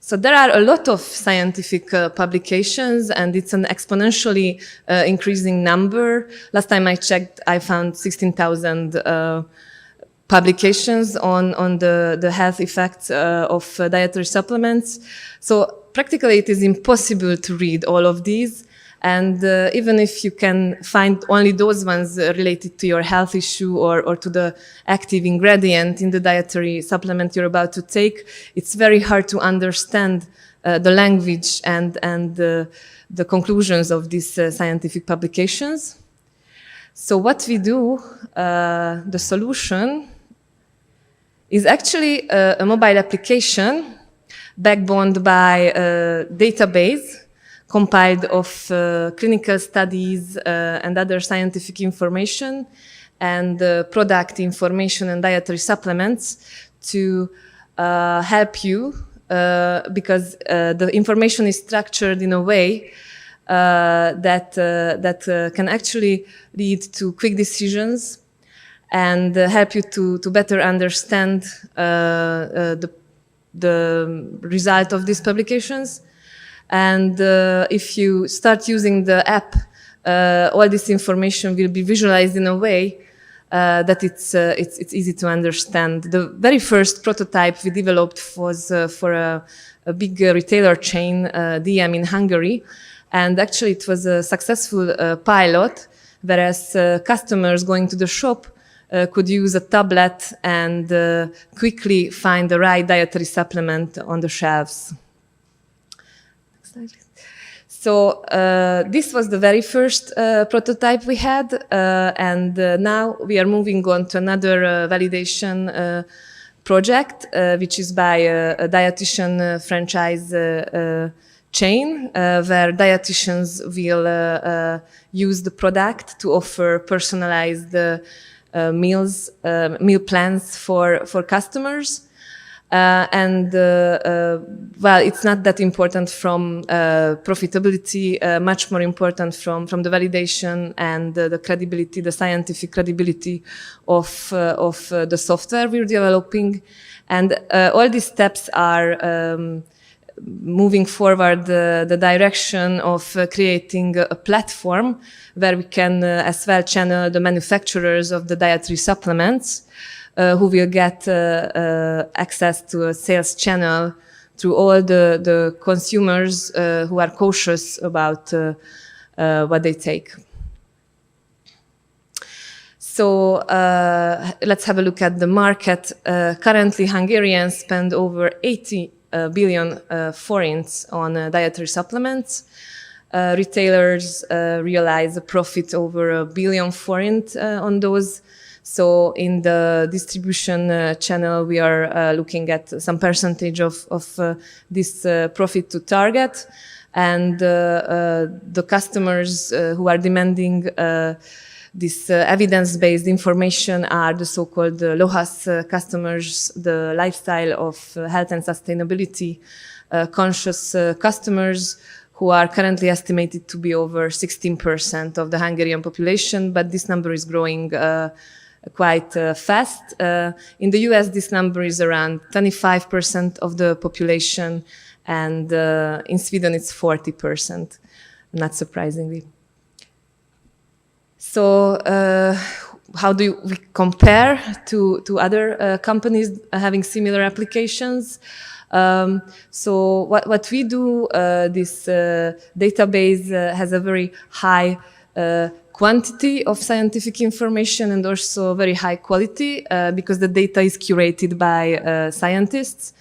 So there are a lot of scientific publications, and it's an exponentially increasing number. Last time I checked, I found 16,000 publications on the health effects of dietary supplements. So practically it is impossible to read all of these. And even if you can find only those ones related to your health issue or to the active ingredient in the dietary supplement you're about to take, it's very hard to understand the language and the conclusions of these scientific publications. So what we do, the solution, is actually a mobile application backboned by a database compiled of clinical studies and other scientific information and product information and dietary supplements to help you because the information is structured in a way that can actually lead to quick decisions and help you to better understand the result of these publications. And if you start using the app, all this information will be visualized in a way that it's easy to understand. The very first prototype we developed was for a big retailer chain, DM in Hungary, and actually it was a successful pilot, whereas customers going to the shop could use a tablet and quickly find the right dietary supplement on the shelves. So this was the very first prototype we had, and now we are moving on to another validation project, which is by a dietitian franchise chain, where dietitians will use the product to offer personalized meal plans for customers. Well, it's not that important from profitability, much more important from the validation and the credibility, the scientific credibility of the software we're developing. And all these steps are moving forward the direction of creating a platform where we can as well channel the manufacturers of the dietary supplements who will get access to a sales channel through all the consumers who are cautious about what they take. So let's have a look at the market. Currently, Hungarians spend over 80 billion forints on dietary supplements. Retailers realize a profit over 1 billion forint on those. So in the distribution channel, we are looking at some percentage of this profit to target. And the customers who are demanding this evidence-based information are the so-called LOHAS customers, the lifestyle of health and sustainability conscious customers, who are currently estimated to be over 16% of the Hungarian population, but this number is growing quite fast. In the US, this number is around 25% of the population, and in Sweden, it's 40%, not surprisingly. So how do we compare to other companies having similar applications? So what we do, this database has a very high quantity of scientific information and also very high quality because the data is curated by scientists.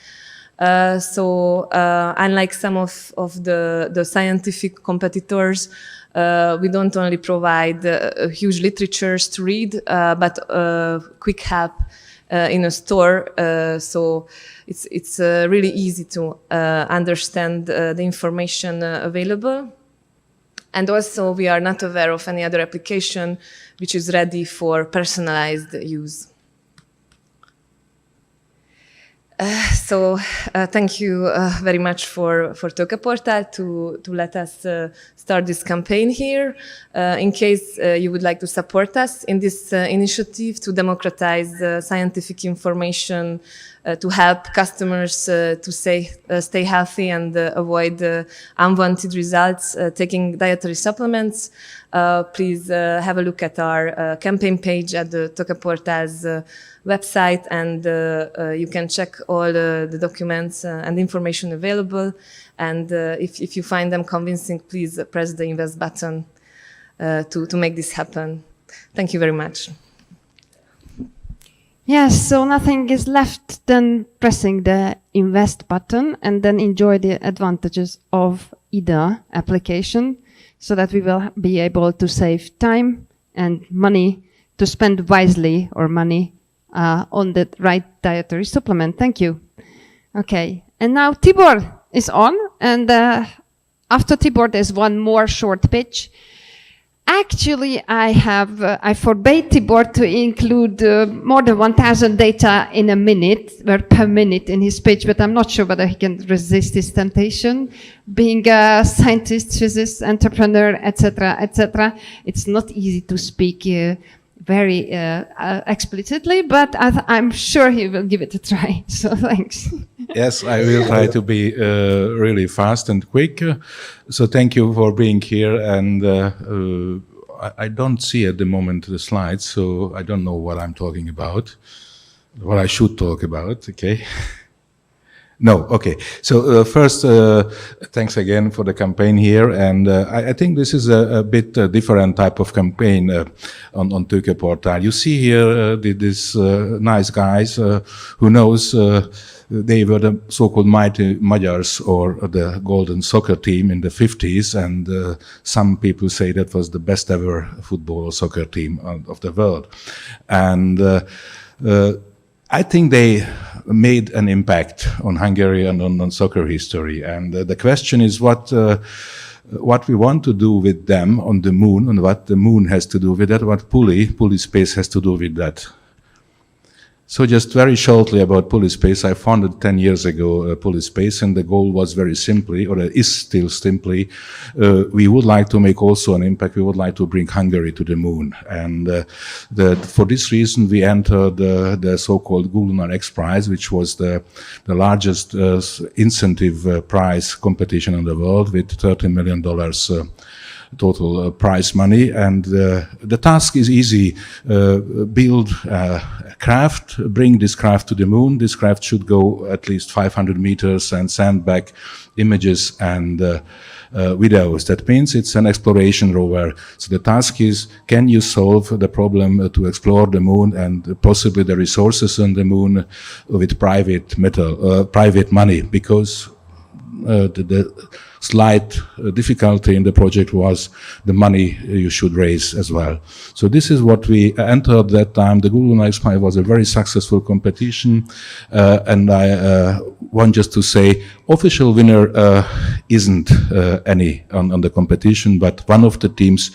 So unlike some of the scientific competitors, we don't only provide huge literatures to read, but quick help in a store. So it's really easy to understand the information available. And also, we are not aware of any other application which is ready for personalized use. Thank you very much for Tokeportal to let us start this campaign here. In case you would like to support us in this initiative to democratize scientific information, to help customers to stay healthy and avoid unwanted results taking dietary supplements, please have a look at our campaign page at the Tokeportal's website, and you can check all the documents and information available. And if you find them convincing, please press the invest button to make this happen. Thank you very much. Yes, so nothing is left than pressing the invest button and then enjoy the advantages of either application so that we will be able to save time and money to spend wisely, or money on the right dietary supplement. Thank you. Okay, and now Tibor is on, and after Tibor there's one more short pitch. Actually, I forbade Tibor to include more than 1,000 data in a minute, or per minute in his pitch, but I'm not sure whether he can resist this temptation. Being a scientist, physicist, entrepreneur, etc., etc., it's not easy to speak very explicitly, but I'm sure he will give it a try. So thanks. Yes, I will try to be really fast and quick. So thank you for being here. And I don't see at the moment the slides, so I don't know what I'm talking about, what I should talk about. Okay. No, okay. So first, thanks again for the campaign here, and I think this is a bit different type of campaign on Tőkeportál. You see here these nice guys who knows they were the so-called mighty Magyars, or the golden soccer team in the 50s, and some people say that was the best ever football or soccer team of the world. And I think they made an impact on Hungary and on soccer history. And the question is what we want to do with them on the moon, and what the moon has to do with that, what pulley space has to do with that. So just very shortly about pulley space, I founded 10 years ago pulley space, and the goal was very simply, or is still simply, we would like to make also an impact. We would like to bring Hungary to the moon. And for this reason, we entered the so-called Google X Prize, which was the largest incentive prize competition in the world, with $30 million total prize money. And the task is easy. Build a craft, bring this craft to the moon. This craft should go at least 500 meters and send back images and videos. That means it's an exploration rover. So the task is, can you solve the problem to explore the moon and possibly the resources on the moon with private money? Because the slight difficulty in the project was the money you should raise as well. So this is what we entered that time. The Google X Prize was a very successful competition, and I want just to say, official winner isn't any on the competition, but one of the teams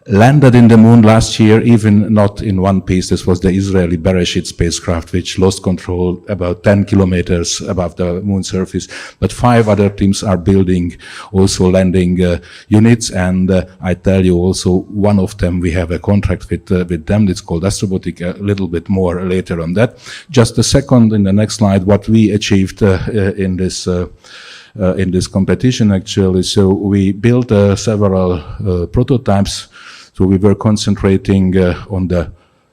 landed in the moon last year, even not in one piece. This was the Israeli Bereshit spacecraft, which lost control about 10 kilometers above the moon surface. But 5 other teams are building also landing units, and I tell you also, one of them we have a contract with them. It's called Astrobotic. A little bit more later on that. Just a second, in the next slide, what we achieved in this competition actually. So we built several prototypes. So we were concentrating on the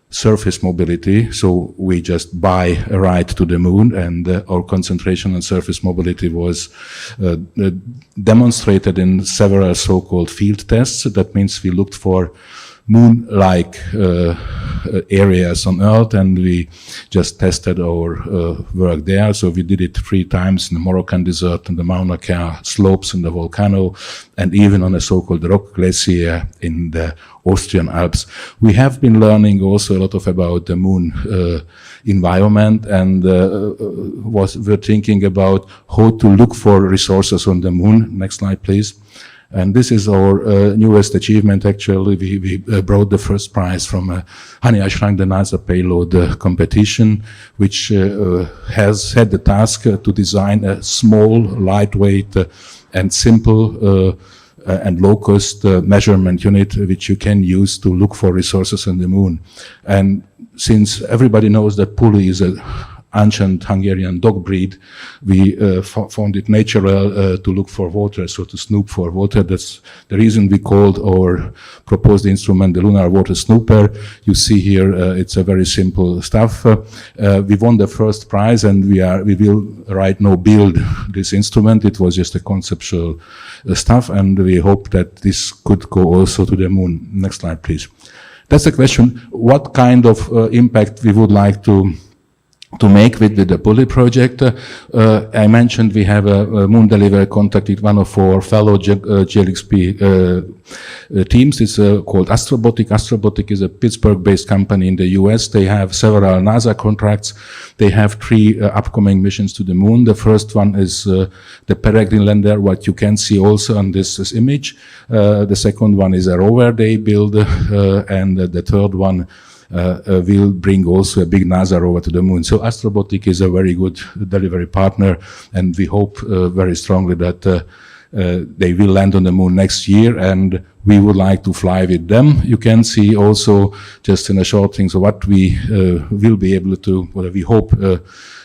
surface mobility. So we just buy a ride to the moon, and our concentration on surface mobility was demonstrated in several so-called field tests. That means we looked for moon-like areas on Earth, and we just tested our work there. So we did it 3 times in the Moroccan desert, in the Mauna Kea slopes, in the volcano, and even on a so-called rock glacier in the Austrian Alps. We have been learning also a lot about the moon environment, and we're thinking about how to look for resources on the moon. Next slide, please. And this is our newest achievement. Actually, we brought the first prize from Honey, I Shrunk the NASA payload competition, which has had the task to design a small, lightweight, and simple and low-cost measurement unit which you can use to look for resources on the moon. And since everybody knows that pulley is an ancient Hungarian dog breed, we found it natural to look for water, so to snoop for water. That's the reason we called our proposed instrument the Lunar Water Snooper. You see here, it's a very simple stuff. We won the first prize, and we will right now build this instrument. It was just a conceptual stuff, and we hope that this could go also to the moon. Next slide, please. That's the question. What kind of impact we would like to make with the pulley project? I mentioned we have a Moon Delivery contacted one of our fellow GLXP teams. It's called Astrobotic. Astrobotic is a Pittsburgh-based company in the US. They have several NASA contracts. They have 3 upcoming missions to the moon. The first one is the Peregrine lander, what you can see also on this image. The second one is a rover they build, and the third one will bring also a big NASA rover to the moon. So Astrobotic is a very good delivery partner, and we hope very strongly that they will land on the moon next year, and we would like to fly with them. You can see also just in a short thing, so what we will be able to, what we hope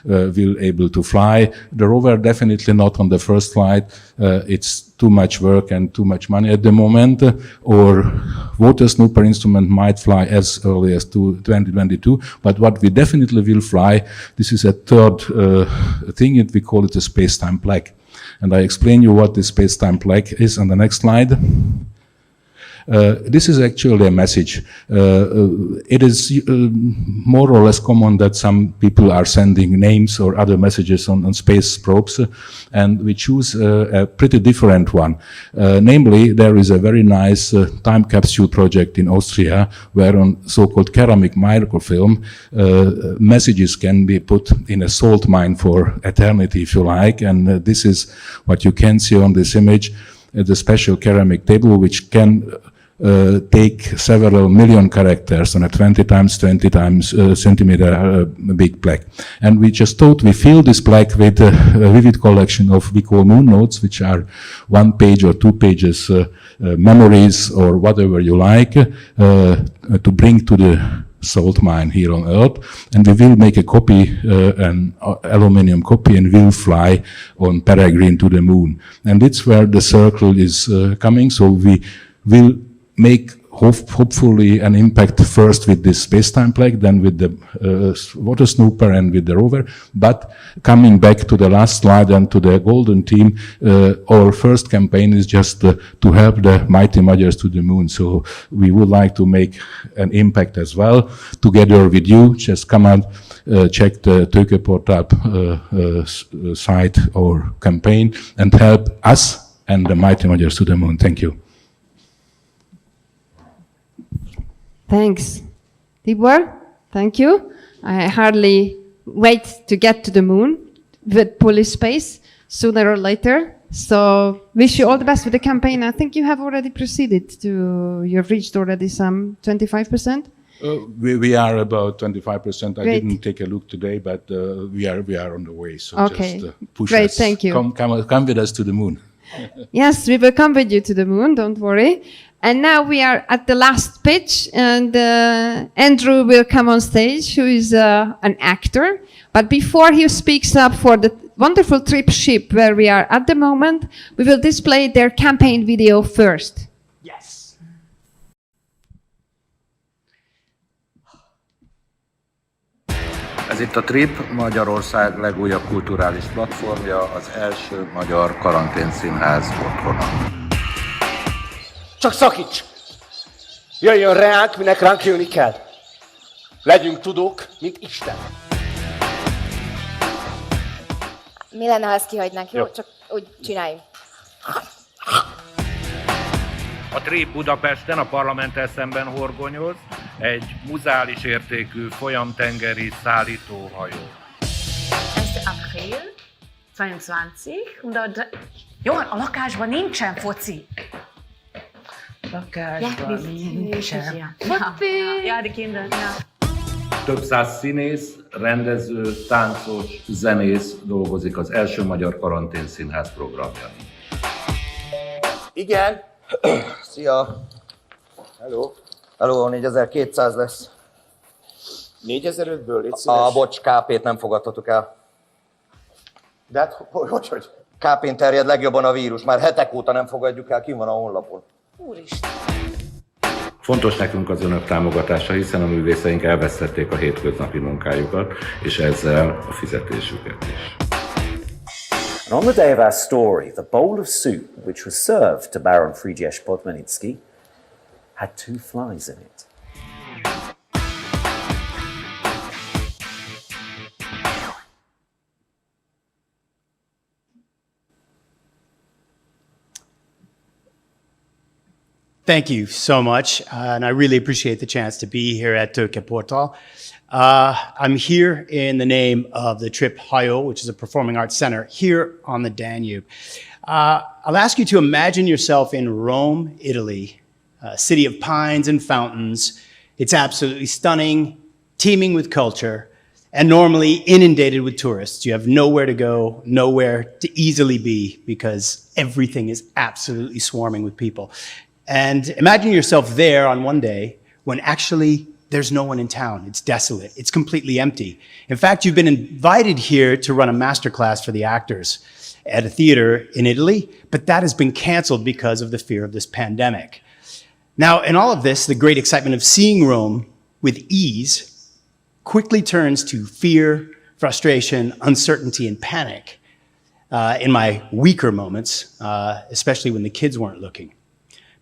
will able to fly. The rover definitely not on the first flight. It's too much work and too much money at the moment. Or water snooper instrument might fly as early as 2022, but what we definitely will fly, this is a third thing, we call it a space-time plaque. And I explain you what the space-time plaque is on the next slide. This is actually a message. It is more or less common that some people are sending names or other messages on space probes, and we choose a pretty different one. Namely, there is a very nice time capsule project in Austria where on so-called ceramic microfilm, messages can be put in a salt mine for eternity, if you like, and this is what you can see on this image. The special ceramic table which can take several million characters on a 20 times 20 times centimeter big plaque. And we just thought we fill this plaque with a vivid collection of we call moon notes, which are 1 page or 2 pages memories or whatever you like to bring to the salt mine here on Earth, and we will make a copy, an aluminium copy, and will fly on Peregrine to the moon. And it's where the circle is coming, so we will make hopefully an impact first with this space-time plaque, then with the water snooper and with the rover. But coming back to the last slide and to the golden team, our first campaign is just to help the mighty Magyars to the moon. So we would like to make an impact as well together with you. Just come out, check the Tőkeportál site or campaign and help us and the mighty Magyars to the moon. Thank you. Thanks. Tibor, thank you. I hardly wait to get to the moon with pulley space sooner or later. So wish you all the best with the campaign. I think you have already proceeded to, you have reached already some 25%? We are about 25%. I Great. didn't take a look today, but we are on the way. So Okay. just push Great, us. thank you. Come with us to the moon. Yes, we will come with you to the moon, don't worry. And now we are at the last pitch, and Andrew will come on stage, who is an actor. But before he speaks up for the wonderful trip ship where we are at the moment, we will display their campaign video first. Yes. Ez itt a Trip, Magyarország legújabb kulturális platformja, az első magyar karanténszínház otthona. Csak szakíts! Jöjjön ránk, minek ránk jönni kell. Legyünk tudók, mint Isten. Mi lenne, ha ezt kihagynánk, jó? Csak úgy csináljunk. A Trip Budapesten a parlamenttel szemben horgonyoz egy muzális értékű folyamtengeri szállítóhajó. 1. April 22. Johan, a lakásban nincsen foci. lakásban nincsen. Ja, die Kinder, ja. Több száz színész, rendező, táncos, zenész dolgozik az első magyar karanténszínház programján. Igen. Szia. Hello. Hello, 4200 lesz. 4005-ből, légy szíves. Bocs, KP-t nem fogadtatok el. De hát, hogy? KP-n terjed legjobban a vírus. Már hetek óta nem fogadjuk el, kim van a honlapon. Úristen. Fontos nekünk az önök támogatása, hiszen a művészeink elvesztették a hétköznapi munkájukat, és ezzel a fizetésüket is. And on the day of our story, the bowl of soup, which was served to Baron Frigyes Podmanicki, had 2 flies in it. Thank you so much, and I really appreciate the chance to be here at Tokeportal. I'm here in the name of the Trip Hajón, which is a performing arts center here on the Danube. I'll ask you to imagine yourself in Rome, Italy, a city of pines and fountains. It's absolutely stunning, teeming with culture, and normally inundated with tourists. You have nowhere to go, nowhere to easily be, because everything is absolutely swarming with people. And imagine yourself there on one day when actually there's no one in town. It's desolate. It's completely empty. In fact, you've been invited here to run a masterclass for the actors at a theater in Italy, but that has been canceled because of the fear of this pandemic. Now, in all of this, the great excitement of seeing Rome with ease quickly turns to fear, frustration, uncertainty, and panic in my weaker moments, especially when the kids weren't looking.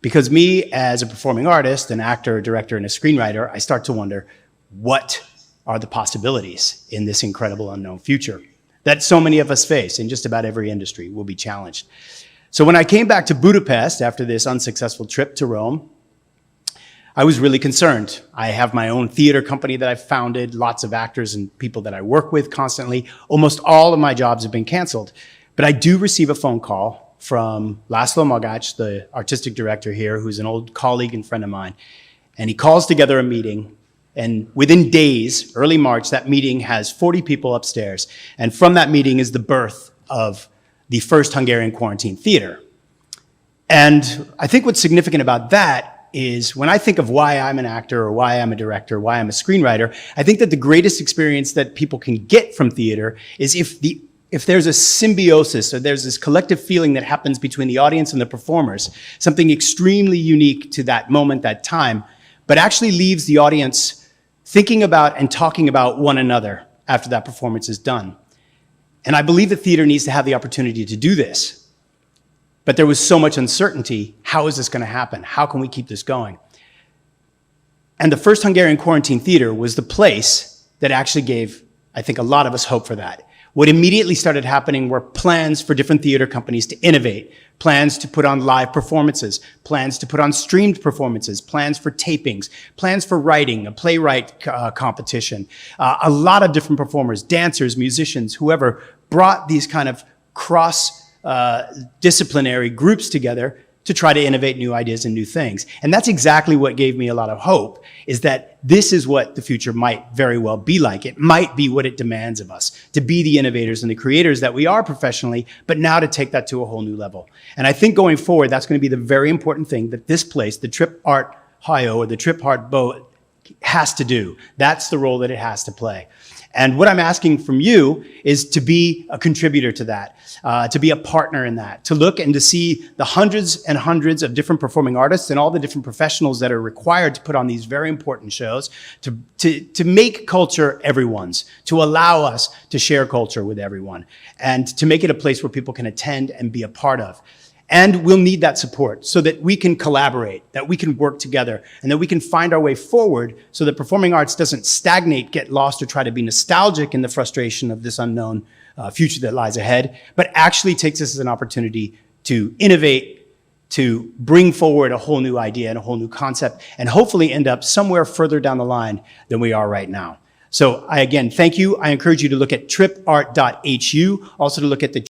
Because me, as a performing artist, an actor, director, and a screenwriter, I start to wonder, what are the possibilities in this incredible unknown future that so many of us face in just about every industry will be challenged? So when I came back to Budapest after this unsuccessful trip to Rome, I was really concerned. I have my own theater company that I've founded, lots of actors and people that I work with constantly. Almost all of my jobs have been canceled. But I do receive a phone call from Laszlo Magács, the artistic director here, who's an old colleague and friend of mine. And he calls together a meeting, and within days, early March, that meeting has 40 people upstairs. And from that meeting is the birth of the first Hungarian quarantine theater. And I think what's significant about that is when I think of why I'm an actor or why I'm a director, why I'm a screenwriter, I think that the greatest experience that people can get from theater is if there's a symbiosis, or there's this collective feeling that happens between the audience and the performers, something extremely unique to that moment, that time, but actually leaves the audience thinking about and talking about one another after that performance is done. And I believe that theater needs to have the opportunity to do this. But there was so much uncertainty. How is this going to happen? How can we keep this going? And the first Hungarian quarantine theater was the place that actually gave, I think, a lot of us hope for that. What immediately started happening were plans for different theater companies to innovate, plans to put on live performances, plans to put on streamed performances, plans for tapings, plans for writing, a playwright competition, a lot of different performers, dancers, musicians, whoever brought these kind of cross-disciplinary groups together to try to innovate new ideas and new things. And that's exactly what gave me a lot of hope, is that this is what the future might very well be like. It might be what it demands of us, to be the innovators and the creators that we are professionally, but now to take that to a whole new level. And I think going forward, that's going to be the very important thing that this place, the Trip Art Hajón, or the Trip Art Boat, has to do. That's the role that it has to play. And what I'm asking from you is to be a contributor to that, to be a partner in that, to look and to see the hundreds and hundreds of different performing artists and all the different professionals that are required to put on these very important shows, to make culture everyone's, to allow us to share culture with everyone, and to make it a place where people can attend and be a part of. And we'll need that support so that we can collaborate, that we can work together, and that we can find our way forward so that performing arts doesn't stagnate, get lost, or try to be nostalgic in the frustration of this unknown future that lies ahead, but actually takes us as an opportunity to innovate, to bring forward a whole new idea and a whole new concept, and hopefully end up somewhere further down the line than we are right now. So I, again, thank you. I encourage you to look at Tokeportal.hu, also to look at the